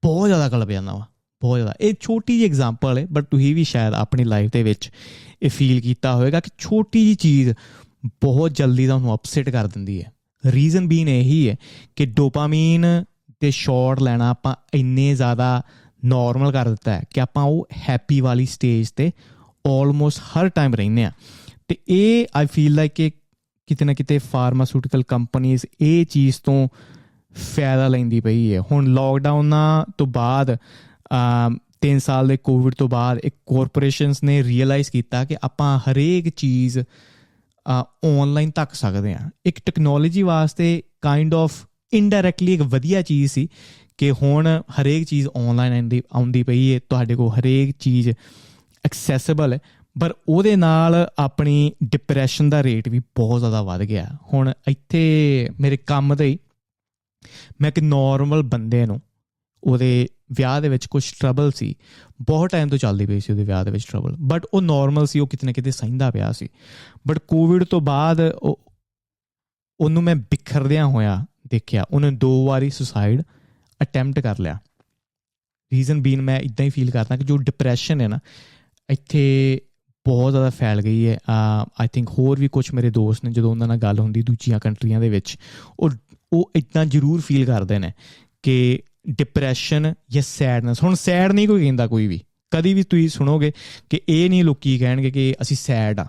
Speaker 1: ਬਹੁਤ ਜ਼ਿਆਦਾ ਕਲਪ ਜਾਂਦਾ ਵਾ, ਬਹੁਤ ਜ਼ਿਆਦਾ। ਇਹ ਛੋਟੀ ਜਿਹੀ ਐਗਜ਼ਾਮਪਲ ਹੈ, ਬਟ ਤੁਸੀਂ ਵੀ ਸ਼ਾਇਦ ਆਪਣੀ ਲਾਈਫ ਦੇ ਵਿੱਚ ਇਹ ਫੀਲ ਕੀਤਾ ਹੋਵੇਗਾ ਕਿ ਛੋਟੀ ਜਿਹੀ ਚੀਜ਼ ਬਹੁਤ ਜਲਦੀ ਤੁਹਾਨੂੰ ਅਪਸੈਟ ਕਰ ਦਿੰਦੀ ਹੈ। ਰੀਜ਼ਨ ਬੀਨ ਇਹੀ ਹੈ ਕਿ ਡੋਪਾਮੀਨ ਦੇ ਸ਼ਾਟ ਲੈਣਾ ਆਪਾਂ ਇੰਨੇ ਜ਼ਿਆਦਾ ਨੋਰਮਲ ਕਰ ਦਿੱਤਾ ਹੈ ਕਿ ਆਪਾਂ ਉਹ ਹੈਪੀ ਵਾਲੀ ਸਟੇਜ 'ਤੇ ਆਲਮੋਸਟ ਹਰ ਟਾਈਮ ਰਹਿੰਦੇ ਹਾਂ। ਅਤੇ ਇਹ ਆਈ ਫੀਲ ਲਾਈਕ ਕਿ ਕਿਤੇ ਨਾ ਕਿਤੇ ਫਾਰਮਾਸਿਊਟੀਕਲ ਕੰਪਨੀਜ਼ ਇਹ ਚੀਜ਼ ਤੋਂ ਫਾਇਦਾ ਲੈਂਦੀ ਪਈ ਹੈ। ਹੁਣ ਲੋਕਡਾਊਨਾਂ ਤੋਂ ਬਾਅਦ 3 ਸਾਲ ਦੇ ਕੋਵਿਡ ਤੋਂ ਬਾਅਦ ਇੱਕ ਕੋਰਪੋਰੇਸ਼ਨਸ ਨੇ ਰੀਅਲਾਈਜ਼ ਕੀਤਾ ਕਿ ਆਪਾਂ ਹਰੇਕ ਚੀਜ਼ ਔਨਲਾਈਨ ਧੱਕ ਸਕਦੇ ਹਾਂ। ਇੱਕ ਟੈਕਨੋਲੋਜੀ ਵਾਸਤੇ ਕਾਈਂਡ ਆਫ ਇਨਡਾਇਰੈਕਟਲੀ ਇੱਕ ਵਧੀਆ ਚੀਜ਼ ਸੀ ਕਿ ਹੁਣ ਹਰੇਕ ਚੀਜ਼ ਔਨਲਾਈਨ ਆਉਂਦੀ ਪਈ ਹੈ, ਤੁਹਾਡੇ ਕੋਲ ਹਰੇਕ ਚੀਜ਼ ਐਕਸੈਸਿਬਲ ਹੈ। ਪਰ ਉਹਦੇ ਨਾਲ ਆਪਣੀ ਡਿਪਰੈਸ਼ਨ ਦਾ ਰੇਟ ਵੀ ਬਹੁਤ ਜ਼ਿਆਦਾ ਵੱਧ ਗਿਆ। ਹੁਣ ਇੱਥੇ ਮੇਰੇ ਕੰਮ ਦੇ ਹੀ ਮੈਂ ਇੱਕ ਨੋਰਮਲ ਬੰਦੇ ਨੂੰ, ਉਹਦੇ ਵਿਆਹ ਦੇ ਵਿੱਚ ਕੁਛ ਟਰਬਲ ਸੀ, ਬਹੁਤ ਟਾਈਮ ਤੋਂ ਚੱਲਦੀ ਪਈ ਸੀ ਉਹਦੇ ਵਿਆਹ ਦੇ ਵਿੱਚ ਟਰਬਲ, ਬਟ ਉਹ ਨੋਰਮਲ ਸੀ, ਉਹ ਕਿਤੇ ਨਾ ਕਿਤੇ ਸਹਿੰਦਾ ਪਿਆ ਸੀ। ਬਟ ਕੋਵਿਡ ਤੋਂ ਬਾਅਦ ਉਹਨੂੰ ਮੈਂ ਬਿਖਰਦਿਆਂ ਹੋਇਆ ਦੇਖਿਆ। ਉਹਨੇ 2 ਵਾਰੀ ਸੁਸਾਈਡ ਅਟੈਂਪਟ ਕਰ ਲਿਆ। ਰੀਜ਼ਨ ਬੀਨ ਮੈਂ ਇੱਦਾਂ ਹੀ ਫੀਲ ਕਰਦਾ ਕਿ ਜੋ ਡਿਪਰੈਸ਼ਨ ਹੈ ਨਾ ਇੱਥੇ ਬਹੁਤ ਜ਼ਿਆਦਾ ਫੈਲ ਗਈ ਹੈ। ਆਈ ਥਿੰਕ ਹੋਰ ਵੀ ਕੁਛ ਮੇਰੇ ਦੋਸਤ ਨੇ, ਜਦੋਂ ਉਹਨਾਂ ਨਾਲ ਗੱਲ ਹੁੰਦੀ ਦੂਜੀਆਂ ਕੰਟਰੀਆਂ ਦੇ ਵਿੱਚ, ਉਹ ਇੱਦਾਂ ਜ਼ਰੂਰ ਫੀਲ ਕਰਦੇ ਨੇ ਕਿ ਡਿਪਰੈਸ਼ਨ ਜਾਂ ਸੈਡਨੈਸ। ਹੁਣ ਸੈਡ ਨਹੀਂ ਕੋਈ ਕਹਿੰਦਾ, ਕੋਈ ਵੀ ਕਦੀ ਵੀ ਤੁਸੀਂ ਸੁਣੋਗੇ ਕਿ ਇਹ ਨਹੀਂ ਲੋਕੀ ਕਹਿਣਗੇ ਕਿ ਅਸੀਂ ਸੈਡ ਆ।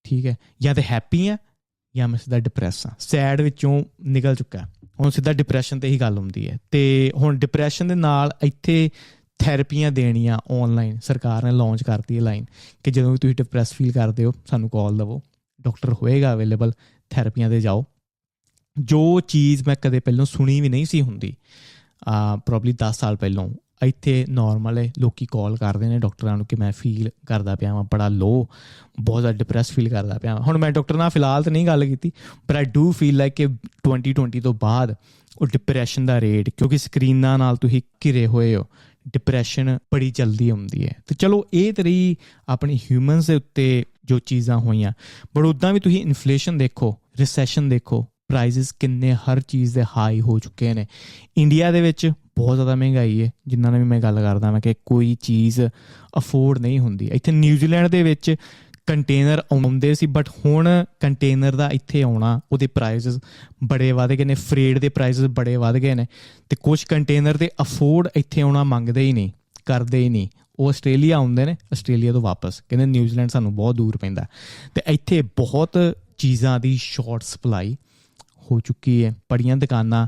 Speaker 1: ਠੀਕ ਹੈ, ਜਾਂ ਤਾਂ ਹੈਪੀ ਆ ਜਾਂ ਮੈਂ ਸਿੱਧਾ ਡਿਪਰੈਸ ਹਾਂ। ਸੈਡ ਵਿੱਚੋਂ ਨਿਕਲ ਚੁੱਕਾ, ਹੁਣ ਸਿੱਧਾ ਡਿਪਰੈਸ਼ਨ 'ਤੇ ਹੀ ਗੱਲ ਹੁੰਦੀ ਹੈ। ਅਤੇ ਹੁਣ ਡਿਪਰੈਸ਼ਨ ਦੇ ਨਾਲ ਇੱਥੇ ਥੈਰੇਪੀਆਂ ਦੇਣੀਆਂ ਔਨਲਾਈਨ ਸਰਕਾਰ ਨੇ ਲਾਂਚ ਕਰਤੀ ਹੈ ਲਾਈਨ ਕਿ ਜਦੋਂ ਵੀ ਤੁਸੀਂ ਡਿਪਰੈਸ ਫੀਲ ਕਰਦੇ ਹੋ ਸਾਨੂੰ ਕਾਲ ਦੇਵੋ, ਡਾਕਟਰ ਹੋਏਗਾ ਅਵੇਲੇਬਲ, ਥੈਰੇਪੀਆਂ 'ਤੇ ਜਾਓ। ਜੋ ਚੀਜ਼ ਮੈਂ ਕਦੇ ਪਹਿਲਾਂ ਸੁਣੀ ਵੀ ਨਹੀਂ ਸੀ ਹੁੰਦੀ, ਪ੍ਰੋਬਲੀ 10 ਸਾਲ ਪਹਿਲਾਂ, ਇੱਥੇ ਨੋਰਮਲ ਹੈ। ਲੋਕ ਕਾਲ ਕਰਦੇ ਨੇ ਡਾਕਟਰਾਂ ਨੂੰ ਕਿ ਮੈਂ ਫੀਲ ਕਰਦਾ ਪਿਆ ਵਾਂ ਬੜਾ ਲੋ, ਬਹੁਤ ਜ਼ਿਆਦਾ ਡਿਪਰੈਸ ਫੀਲ ਕਰਦਾ ਪਿਆ ਵਾਂ। ਹੁਣ ਮੈਂ ਡਾਕਟਰ ਨਾਲ ਫਿਲਹਾਲ ਤਾਂ ਨਹੀਂ ਗੱਲ ਕੀਤੀ, ਪਰ ਆਈ ਡੂ ਫੀਲ ਲਾਈਕ ਕਿ 2020 ਤੋਂ ਬਾਅਦ ਉਹ ਡਿਪਰੈਸ਼ਨ ਦਾ ਰੇਟ, ਕਿਉਂਕਿ ਸਕਰੀਨਾਂ ਨਾਲ ਤੁਸੀਂ ਘਿਰੇ ਹੋਏ ਹੋ, ਡਿਪਰੈਸ਼ਨ ਬੜੀ ਜਲਦੀ ਆਉਂਦੀ ਹੈ। ਅਤੇ ਚਲੋ ਇਹ ਤਾਂ ਰਹੀ ਆਪਣੀ ਹਿਊਮਨਸ ਦੇ ਉੱਤੇ ਜੋ ਚੀਜ਼ਾਂ ਹੋਈਆਂ, ਬਟ ਉੱਦਾਂ ਵੀ ਤੁਸੀਂ ਇਨਫਲੇਸ਼ਨ ਦੇਖੋ, ਰਿਸੈਸ਼ਨ ਦੇਖੋ, ਪ੍ਰਾਈਸਿਸ ਕਿੰਨੇ ਹਰ ਚੀਜ਼ ਦੇ ਹਾਈ ਹੋ ਚੁੱਕੇ ਨੇ। ਇੰਡੀਆ ਦੇ ਵਿੱਚ ਬਹੁਤ ਜ਼ਿਆਦਾ ਮਹਿੰਗਾਈ ਹੈ, ਜਿਨ੍ਹਾਂ ਨਾਲ ਵੀ ਮੈਂ ਗੱਲ ਕਰਦਾ ਮੈਂ ਕਿ ਕੋਈ ਚੀਜ਼ ਅਫੋਰਡ ਨਹੀਂ ਹੁੰਦੀ। ਇੱਥੇ ਨਿਊਜ਼ੀਲੈਂਡ ਦੇ ਵਿੱਚ ਕੰਟੇਨਰ ਆਉਂਦੇ ਸੀ, ਬਟ ਹੁਣ ਕੰਟੇਨਰ ਦਾ ਇੱਥੇ ਆਉਣਾ, ਉਹਦੇ ਪ੍ਰਾਈਸਿਸ ਬੜੇ ਵੱਧ ਗਏ ਨੇ, ਫਰੇਟ ਦੇ ਪ੍ਰਾਈਸਿਸ ਬੜੇ ਵੱਧ ਗਏ ਨੇ, ਅਤੇ ਕੁਛ ਕੰਟੇਨਰ ਦੇ ਅਫੋਰਡ ਇੱਥੇ ਆਉਣਾ ਮੰਗਦੇ ਹੀ ਨਹੀਂ, ਕਰਦੇ ਹੀ ਨਹੀਂ। ਉਹ ਆਸਟ੍ਰੇਲੀਆ ਆਉਂਦੇ ਨੇ, ਆਸਟ੍ਰੇਲੀਆ ਤੋਂ ਵਾਪਸ ਕਹਿੰਦੇ ਨਿਊਜ਼ੀਲੈਂਡ ਸਾਨੂੰ ਬਹੁਤ ਦੂਰ ਪੈਂਦਾ। ਅਤੇ ਇੱਥੇ ਬਹੁਤ ਚੀਜ਼ਾਂ ਦੀ ਸ਼ਾਰਟ ਸਪਲਾਈ ਹੋ ਚੁੱਕੀ ਹੈ। ਬੜੀਆਂ ਦੁਕਾਨਾਂ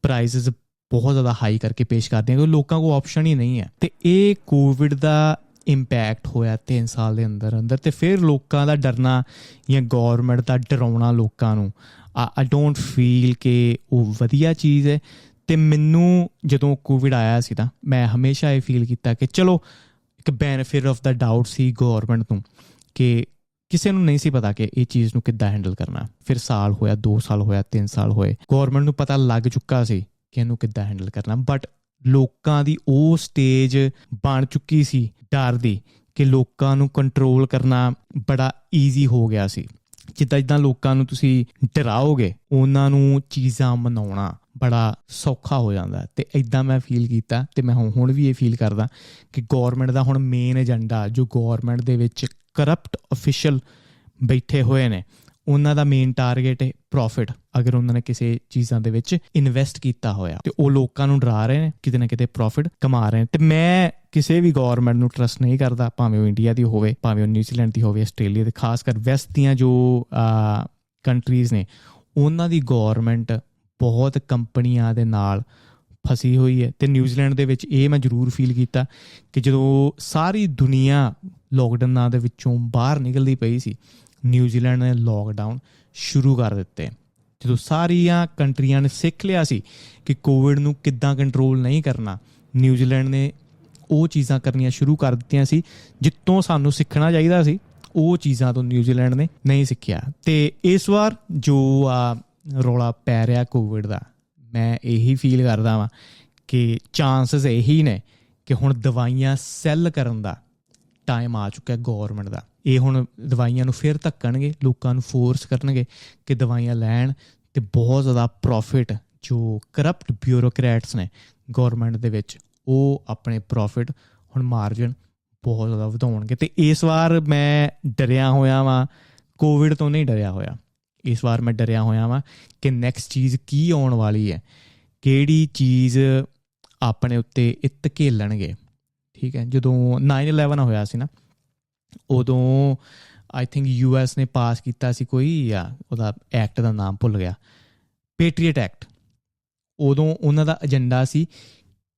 Speaker 1: ਪ੍ਰਾਈਸਿਸ ਬਹੁਤ ਜ਼ਿਆਦਾ ਹਾਈ ਕਰਕੇ ਪੇਸ਼ ਕਰਦੀਆਂ ਕਿਉਂਕਿ ਲੋਕਾਂ ਕੋਲ ਆਪਸ਼ਨ ਹੀ ਨਹੀਂ ਹੈ। ਅਤੇ ਇਹ ਕੋਵਿਡ ਦਾ ਇੰਪੈਕਟ ਹੋਇਆ 3 ਸਾਲ ਦੇ ਅੰਦਰ ਅਤੇ ਫਿਰ ਲੋਕਾਂ ਦਾ ਡਰਨਾ ਜਾਂ ਗੌਰਮੈਂਟ ਦਾ ਡਰਾਉਣਾ ਲੋਕਾਂ ਨੂੰ, ਆਈ ਡੋਂਟ ਫੀਲ ਕਿ ਉਹ ਵਧੀਆ ਚੀਜ਼ ਹੈ। ਅਤੇ ਮੈਨੂੰ ਜਦੋਂ ਕੋਵਿਡ ਆਇਆ ਸੀ ਤਾਂ ਮੈਂ ਹਮੇਸ਼ਾ ਇਹ ਫੀਲ ਕੀਤਾ ਕਿ ਚਲੋ ਇੱਕ benefit of the doubt C government ਨੂੰ, ਕਿ ਕਿਸੇ ਨੂੰ ਨਹੀਂ ਸੀ ਪਤਾ ਕਿ ਇਹ ਚੀਜ਼ ਨੂੰ ਕਿੱਦਾਂ ਹੈਂਡਲ ਕਰਨਾ। ਫਿਰ ਸਾਲ ਹੋਇਆ, 2 ਸਾਲ ਹੋਇਆ, 3 ਸਾਲ ਹੋਏ, ਗੌਰਮੈਂਟ ਨੂੰ ਪਤਾ ਲੱਗ ਚੁੱਕਾ ਸੀ ਕਿ ਇਹਨੂੰ ਕਿੱਦਾਂ ਹੈਂਡਲ ਕਰਨਾ, ਬਟ ਲੋਕਾਂ ਦੀ ਉਹ ਸਟੇਜ ਬਣ ਚੁੱਕੀ ਸੀ ਡਰ ਦੀ ਕਿ ਲੋਕਾਂ ਨੂੰ ਕੰਟਰੋਲ ਕਰਨਾ ਬੜਾ ਈਜ਼ੀ ਹੋ ਗਿਆ ਸੀ। ਜਿੱਦਾਂ ਲੋਕਾਂ ਨੂੰ ਤੁਸੀਂ ਡਰਾਓਗੇ, ਉਹਨਾਂ ਨੂੰ ਚੀਜ਼ਾਂ ਮਨਾਉਣਾ ਬੜਾ ਸੌਖਾ ਹੋ ਜਾਂਦਾ। ਅਤੇ ਇੱਦਾਂ ਮੈਂ ਫੀਲ ਕੀਤਾ, ਅਤੇ ਮੈਂ ਹੁਣ ਵੀ ਇਹ ਫੀਲ ਕਰਦਾ ਕਿ ਗੌਰਮੈਂਟ ਦਾ ਹੁਣ ਮੇਨ ਏਜੰਡਾ, ਜੋ ਗੌਰਮੈਂਟ ਦੇ ਵਿੱਚ ਕਰਪਟ ਅਫੀਸ਼ੀਅਲ ਬੈਠੇ ਹੋਏ ਨੇ, ਉਹਨਾਂ ਦਾ ਮੇਨ ਟਾਰਗੇਟ ਹੈ ਪ੍ਰੋਫਿਟ। ਅਗਰ ਉਹਨਾਂ ਨੇ ਕਿਸੇ ਚੀਜ਼ਾਂ ਦੇ ਵਿੱਚ ਇਨਵੈਸਟ ਕੀਤਾ ਹੋਇਆ ਤੇ ਉਹ ਲੋਕਾਂ ਨੂੰ ਡਰਾ ਰਹੇ ਨੇ, ਕਿਤੇ ਨਾ ਕਿਤੇ ਪ੍ਰੋਫਿਟ ਕਮਾ ਰਹੇ ਨੇ। ਤੇ ਮੈਂ ਕਿਸੇ ਵੀ ਗੌਰਮੈਂਟ ਨੂੰ ਟਰਸਟ ਨਹੀਂ ਕਰਦਾ, ਭਾਵੇਂ ਉਹ ਇੰਡੀਆ ਦੀ ਹੋਵੇ, ਭਾਵੇਂ ਉਹ ਨਿਊਜ਼ੀਲੈਂਡ ਦੀ ਹੋਵੇ, ਆਸਟ੍ਰੇਲੀਆ ਦੀ, ਖਾਸ ਕਰ ਵੈਸਟ ਦੀਆਂ ਜੋ ਕੰਟਰੀਜ਼ ਨੇ, ਉਹਨਾਂ ਦੀ ਗੌਰਮੈਂਟ ਬਹੁਤ ਕੰਪਨੀਆਂ ਦੇ ਨਾਲ ਫਸੀ ਹੋਈ ਹੈ। ਅਤੇ ਨਿਊਜ਼ੀਲੈਂਡ ਦੇ ਵਿੱਚ ਇਹ ਮੈਂ ਜ਼ਰੂਰ ਫੀਲ ਕੀਤਾ ਕਿ ਜਦੋਂ ਸਾਰੀ ਦੁਨੀਆ ਲੋਕਡਾਊਨਾਂ ਦੇ ਵਿੱਚੋਂ ਬਾਹਰ ਨਿਕਲਦੀ ਪਈ ਸੀ, ਨਿਊਜ਼ੀਲੈਂਡ ਨੇ ਲੋਕਡਾਊਨ ਸ਼ੁਰੂ ਕਰ ਦਿੱਤੇ। ਜਦੋਂ ਸਾਰੀਆਂ ਕੰਟਰੀਆਂ ਨੇ ਸਿੱਖ ਲਿਆ ਸੀ ਕਿ ਕੋਵਿਡ ਨੂੰ ਕਿੱਦਾਂ ਕੰਟਰੋਲ ਨਹੀਂ ਕਰਨਾ, ਨਿਊਜ਼ੀਲੈਂਡ ਨੇ ਉਹ ਚੀਜ਼ਾਂ ਕਰਨੀਆਂ ਸ਼ੁਰੂ ਕਰ ਦਿੱਤੀਆਂ ਸੀ ਜਿੱਤੋਂ ਸਾਨੂੰ ਸਿੱਖਣਾ ਚਾਹੀਦਾ ਸੀ। ਉਹ ਚੀਜ਼ਾਂ ਤੋਂ ਨਿਊਜ਼ੀਲੈਂਡ ਨੇ ਨਹੀਂ ਸਿੱਖਿਆ। ਅਤੇ ਇਸ ਵਾਰ ਜੋ ਰੌਲਾ ਪੈ ਰਿਹਾ ਕੋਵਿਡ ਦਾ, ਮੈਂ ਇਹੀ ਫੀਲ ਕਰਦਾ ਵਾਂ ਕਿ ਚਾਂਸਸ ਇਹੀ ਨੇ ਕਿ ਹੁਣ ਦਵਾਈਆਂ ਸੈੱਲ ਕਰਨ ਦਾ ਟਾਈਮ ਆ ਚੁੱਕਾ ਗੌਰਮੈਂਟ ਦਾ। ਇਹ ਹੁਣ ਦਵਾਈਆਂ ਨੂੰ ਫਿਰ ਧੱਕਣਗੇ, ਲੋਕਾਂ ਨੂੰ ਫੋਰਸ ਕਰਨਗੇ ਕਿ ਦਵਾਈਆਂ ਲੈਣ, ਅਤੇ ਬਹੁਤ ਜ਼ਿਆਦਾ ਪ੍ਰੋਫਿਟ ਜੋ ਕਰਪਟ ਬਿਊਰੋਕਰੈਟਸ ਨੇ ਗੌਰਮੈਂਟ ਦੇ ਵਿੱਚ, ਉਹ ਆਪਣੇ ਪ੍ਰੋਫਿਟ ਹੁਣ ਮਾਰਜਨ ਬਹੁਤ ਜ਼ਿਆਦਾ ਵਧਾਉਣਗੇ। ਅਤੇ ਇਸ ਵਾਰ ਮੈਂ ਡਰਿਆ ਹੋਇਆ ਵਾਂ, ਕੋਵਿਡ ਤੋਂ ਨਹੀਂ ਡਰਿਆ ਹੋਇਆ, ਇਸ ਵਾਰ ਮੈਂ ਡਰਿਆ ਹੋਇਆ ਵਾਂ ਕਿ ਨੈਕਸਟ ਚੀਜ਼ ਕੀ ਆਉਣ ਵਾਲੀ ਹੈ, ਕਿਹੜੀ ਚੀਜ਼ ਆਪਣੇ ਉੱਤੇ ਇਹ ਧਕੇਲਣਗੇ। ਠੀਕ ਹੈ, ਜਦੋਂ 9/11 ਹੋਇਆ ਸੀ ਨਾ, ਉਦੋਂ ਆਈ ਥਿੰਕ US ਨੇ ਪਾਸ ਕੀਤਾ ਸੀ ਕੋਈ, ਉਹਦਾ ਐਕਟ ਦਾ ਨਾਮ ਭੁੱਲ ਗਿਆ, ਪੈਟਰੀਅਟ ਐਕਟ। ਉਦੋਂ ਉਹਨਾਂ ਦਾ ਏਜੰਡਾ ਸੀ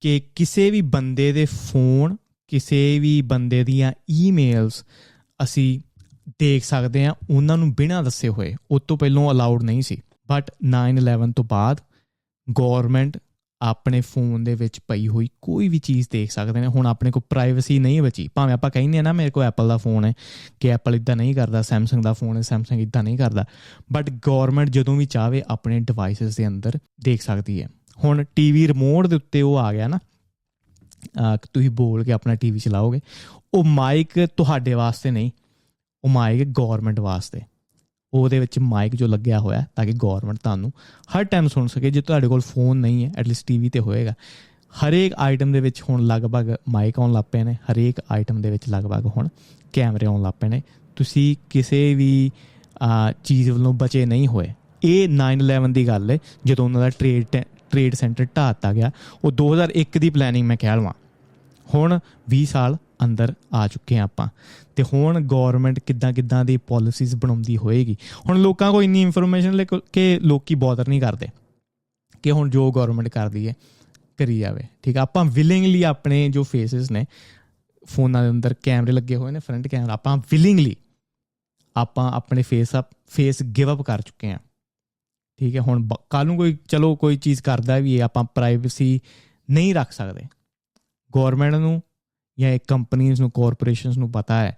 Speaker 1: ਕਿ ਕਿਸੇ ਵੀ ਬੰਦੇ ਦੇ ਫੋਨ, ਕਿਸੇ ਵੀ ਬੰਦੇ ਦੀਆਂ ਈਮੇਲਸ ਅਸੀਂ ਦੇਖ ਸਕਦੇ ਹਾਂ ਉਹਨਾਂ ਨੂੰ ਬਿਨਾਂ ਦੱਸੇ ਹੋਏ। ਉਹ ਤੋਂ ਪਹਿਲਾਂ ਅਲਾਊਡ ਨਹੀਂ ਸੀ, ਬਟ 9/11 ਤੋਂ ਬਾਅਦ ਗੌਰਮੈਂਟ ਆਪਣੇ ਫੋਨ ਦੇ ਵਿੱਚ ਪਈ ਹੋਈ ਕੋਈ ਵੀ ਚੀਜ਼ ਦੇਖ ਸਕਦੇ ਨੇ। ਹੁਣ ਆਪਣੇ ਕੋਲ ਪ੍ਰਾਈਵੇਸੀ ਨਹੀਂ ਬਚੀ। ਭਾਵੇਂ ਆਪਾਂ ਕਹਿੰਦੇ ਹਾਂ ਨਾ ਮੇਰੇ ਕੋਲ ਐਪਲ ਦਾ ਫੋਨ ਹੈ ਕਿ ਐਪਲ ਇੱਦਾਂ ਨਹੀਂ ਕਰਦਾ, ਸੈਮਸੰਗ ਦਾ ਫੋਨ ਹੈ, ਸੈਮਸੰਗ ਇੱਦਾਂ ਨਹੀਂ ਕਰਦਾ, ਬਟ ਗੌਰਮੈਂਟ ਜਦੋਂ ਵੀ ਚਾਹਵੇ ਆਪਣੇ ਡਿਵਾਈਸਿਸ ਦੇ ਅੰਦਰ ਦੇਖ ਸਕਦੀ ਹੈ। ਹੁਣ TV ਰਿਮੋਟ ਦੇ ਉੱਤੇ ਉਹ ਆ ਗਿਆ ਨਾ, ਤੁਸੀਂ ਬੋਲ ਕੇ ਆਪਣਾ TV ਚਲਾਓਗੇ, ਉਹ ਮਾਈਕ ਤੁਹਾਡੇ ਵਾਸਤੇ ਨਹੀਂ, ਉਹ ਮਾਈਕ ਗੌਰਮੈਂਟ ਵਾਸਤੇ। ਉਹਦੇ ਵਿੱਚ ਮਾਈਕ ਜੋ ਲੱਗਿਆ ਹੋਇਆ ਤਾਂ ਕਿ ਗੌਰਮੈਂਟ ਤੁਹਾਨੂੰ ਹਰ ਟਾਈਮ ਸੁਣ ਸਕੇ। ਜੇ ਤੁਹਾਡੇ ਕੋਲ ਫੋਨ ਨਹੀਂ ਹੈ, ਐਟਲੀਸਟ TV 'ਤੇ ਹੋਏਗਾ। ਹਰੇਕ ਆਈਟਮ ਦੇ ਵਿੱਚ ਹੁਣ ਲਗਭਗ ਮਾਈਕ ਆਉਣ ਲੱਗ ਪਏ ਨੇ, ਹਰੇਕ ਆਈਟਮ ਦੇ ਵਿੱਚ ਲਗਭਗ ਹੁਣ ਕੈਮਰੇ ਆਉਣ ਲੱਗ ਪਏ ਨੇ। ਤੁਸੀਂ ਕਿਸੇ ਵੀ ਚੀਜ਼ ਵੱਲੋਂ ਬਚੇ ਨਹੀਂ ਹੋਏ। ਇਹ 9/11 ਦੀ ਗੱਲ ਹੈ, ਜਦੋਂ ਉਹਨਾਂ ਦਾ ਟ੍ਰੇਡ ਸੈਂਟਰ ਢਾਹ ਦਿੱਤਾ ਗਿਆ। ਉਹ 2001 ਦੀ ਪਲੈਨਿੰਗ ਮੈਂ ਕਹਿ ਲਵਾਂ। ਹੁਣ 20 ਸਾਲ ਅੰਦਰ ਆ ਚੁੱਕੇ ਹਾਂ ਆਪਾਂ, ਅਤੇ ਹੁਣ ਗੌਰਮੈਂਟ ਕਿੱਦਾਂ ਦੀ ਪੋਲਿਸੀਜ਼ ਬਣਾਉਂਦੀ ਹੋਏਗੀ। ਹੁਣ ਲੋਕਾਂ ਕੋਲ ਇੰਨੀ ਇਨਫੋਰਮੇਸ਼ਨ ਕਿ ਲੋਕ ਬੋਦਰ ਨਹੀਂ ਕਰਦੇ ਕਿ ਹੁਣ ਜੋ ਗੌਰਮੈਂਟ ਕਰਦੀ ਹੈ ਕਰੀ ਜਾਵੇ। ਠੀਕ ਆ, ਆਪਾਂ ਵਿਲਿੰਗਲੀ ਆਪਣੇ ਜੋ ਫੇਸਿਸ ਨੇ, ਫੋਨਾਂ ਦੇ ਅੰਦਰ ਕੈਮਰੇ ਲੱਗੇ ਹੋਏ ਨੇ, ਫਰੰਟ ਕੈਮਰਾ, ਆਪਾਂ ਵਿਲਿੰਗਲੀ ਆਪਾਂ ਆਪਣੇ ਫੇਸ ਗਿਵ ਅਪ ਕਰ ਚੁੱਕੇ ਹਾਂ। ਠੀਕ ਹੈ, ਹੁਣ ਕੱਲ੍ਹ ਨੂੰ ਕੋਈ ਚੀਜ਼ ਕਰਦਾ ਵੀ ਹੈ, ਆਪਾਂ ਪ੍ਰਾਈਵੇਸੀ ਨਹੀਂ ਰੱਖ ਸਕਦੇ। ਗੌਰਮੈਂਟ ਨੂੰ ਜਾਂ ਇਹ ਕੰਪਨੀਜ਼ ਨੂੰ, ਕਾਰਪੋਰੇਸ਼ਨਸ ਨੂੰ ਪਤਾ ਹੈ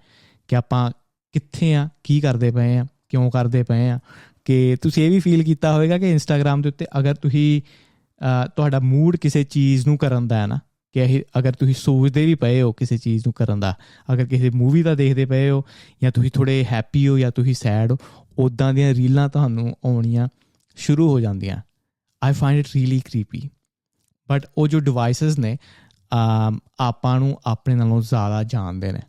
Speaker 1: ਕਿ ਆਪਾਂ ਕਿੱਥੇ ਹਾਂ, ਕੀ ਕਰਦੇ ਪਏ ਹਾਂ, ਕਿਉਂ ਕਰਦੇ ਪਏ ਹਾਂ। ਕਿ ਤੁਸੀਂ ਇਹ ਵੀ ਫੀਲ ਕੀਤਾ ਹੋਵੇਗਾ ਕਿ ਇੰਸਟਾਗ੍ਰਾਮ ਦੇ ਉੱਤੇ ਅਗਰ ਤੁਸੀਂ ਤੁਹਾਡਾ ਮੂਡ ਕਿਸੇ ਚੀਜ਼ ਨੂੰ ਕਰਨ ਦਾ ਹੈ ਨਾ, ਕਿ ਅਗਰ ਤੁਸੀਂ ਸੋਚਦੇ ਵੀ ਪਏ ਹੋ ਕਿਸੇ ਚੀਜ਼ ਨੂੰ ਕਰਨ ਦਾ, ਅਗਰ ਕਿਸੇ ਮੂਵੀ ਦਾ ਦੇਖਦੇ ਪਏ ਹੋ, ਜਾਂ ਤੁਸੀਂ ਥੋੜ੍ਹੇ ਹੈਪੀ ਹੋ ਜਾਂ ਤੁਸੀਂ ਸੈਡ ਹੋ, ਉੱਦਾਂ ਦੀਆਂ ਰੀਲਾਂ ਤੁਹਾਨੂੰ ਆਉਣੀਆਂ ਸ਼ੁਰੂ ਹੋ ਜਾਂਦੀਆਂ। ਆਈ find it really creepy. But ਉਹ ਜੋ ਡਿਵਾਈਸਿਸ ਨੇ ਆਪਾਂ ਨੂੰ ਆਪਣੇ ਨਾਲੋਂ ਜ਼ਿਆਦਾ ਜਾਣਦੇ ਨੇ।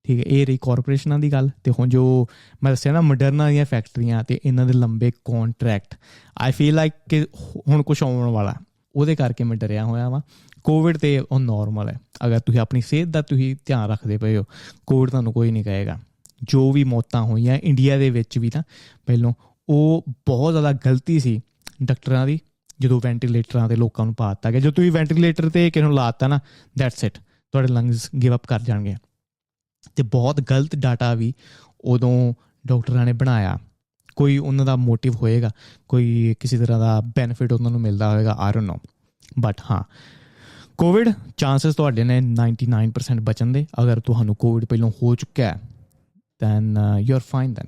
Speaker 1: ਠੀਕ ਹੈ, ਇਹ ਰਹੀ ਕਾਰਪੋਰੇਸ਼ਨਾਂ ਦੀ ਗੱਲ। ਅਤੇ ਹੁਣ ਜੋ ਮੈਂ ਦੱਸਿਆ ਨਾ, ਮੋਡਰਨਾ ਦੀਆਂ ਫੈਕਟਰੀਆਂ ਅਤੇ ਇਹਨਾਂ ਦੇ ਲੰਬੇ ਕੌਨਟਰੈਕਟ, ਆਈ ਫੀਲ ਲਾਈਕ ਕਿ ਹੁਣ ਕੁਛ ਆਉਣ ਵਾਲਾ, ਉਹਦੇ ਕਰਕੇ ਮੈਂ ਡਰਿਆ ਹੋਇਆ ਵਾਂ। ਕੋਵਿਡ ਤਾਂ ਉਹ ਨੋਰਮਲ ਹੈ। ਅਗਰ ਤੁਸੀਂ ਆਪਣੀ ਸਿਹਤ ਦਾ ਤੁਸੀਂ ਧਿਆਨ ਰੱਖਦੇ ਪਏ ਹੋ, ਕੋਵਿਡ ਤੁਹਾਨੂੰ ਕੋਈ ਨਹੀਂ ਕਹੇਗਾ। ਜੋ ਵੀ ਮੌਤਾਂ ਹੋਈਆਂ ਇੰਡੀਆ ਦੇ ਵਿੱਚ ਵੀ ਨਾ ਪਹਿਲੋਂ, ਉਹ ਬਹੁਤ ਜ਼ਿਆਦਾ ਗਲਤੀ ਸੀ ਡਾਕਟਰਾਂ ਦੀ, ਜਦੋਂ ਵੈਂਟੀਲੇਟਰਾਂ 'ਤੇ ਲੋਕਾਂ ਨੂੰ ਪਾ ਦਿੱਤਾ ਗਿਆ। ਜਦੋਂ ਤੁਸੀਂ ਵੈਂਟੀਲੇਟਰ 'ਤੇ ਕਿਸੇ ਨੂੰ ਲਾ ਦਿੱਤਾ ਨਾ, ਦੈਟਸ ਇਟ, ਤੁਹਾਡੇ ਲੰਗਸ ਗਿਵ ਅਪ ਕਰ ਜਾਣਗੇ। ਅਤੇ ਬਹੁਤ ਗਲਤ ਡਾਟਾ ਵੀ ਉਦੋਂ ਡਾਕਟਰਾਂ ਨੇ ਬਣਾਇਆ। ਕੋਈ ਉਹਨਾਂ ਦਾ ਮੋਟਿਵ ਹੋਏਗਾ, ਕੋਈ ਕਿਸੇ ਤਰ੍ਹਾਂ ਦਾ ਬੈਨੀਫਿਟ ਉਹਨਾਂ ਨੂੰ ਮਿਲਦਾ ਹੋਏਗਾ, ਆਈ ਡੋਂਟ ਨੋ। ਬਟ ਹਾਂ, ਕੋਵਿਡ ਚਾਂਸਿਸ ਤੁਹਾਡੇ ਨੇ 99% ਬਚਣ ਦੇ। ਅਗਰ ਤੁਹਾਨੂੰ ਕੋਵਿਡ ਪਹਿਲਾਂ ਹੋ ਚੁੱਕਾ ਹੈ then you are fine, then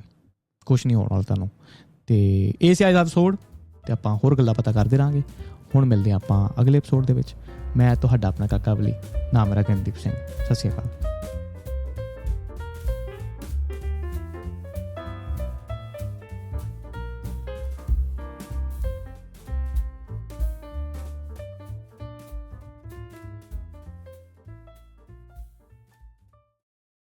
Speaker 1: ਕੁਛ ਨਹੀਂ ਹੋਣ ਵਾਲਾ ਤੁਹਾਨੂੰ। ਅਤੇ ਇਹ ਸੀ ਅੱਜ ਦਾ ਐਪੀਸੋਡ, ਅਤੇ ਆਪਾਂ ਹੋਰ ਗੱਲਾਂ ਪਤਾ ਕਰਦੇ ਰਹਾਂਗੇ। ਹੁਣ ਮਿਲਦੇ ਹਾਂ ਆਪਾਂ ਅਗਲੇ ਐਪੀਸੋਡ ਦੇ ਵਿੱਚ। ਮੈਂ ਤੁਹਾਡਾ ਆਪਣਾ ਕਾਕਾ ਬਲੀ, ਨਾਮ ਮੇਰਾ ਗਗਨਦੀਪ ਸਿੰਘ। ਸਤਿ ਸ਼੍ਰੀ ਅਕਾਲ।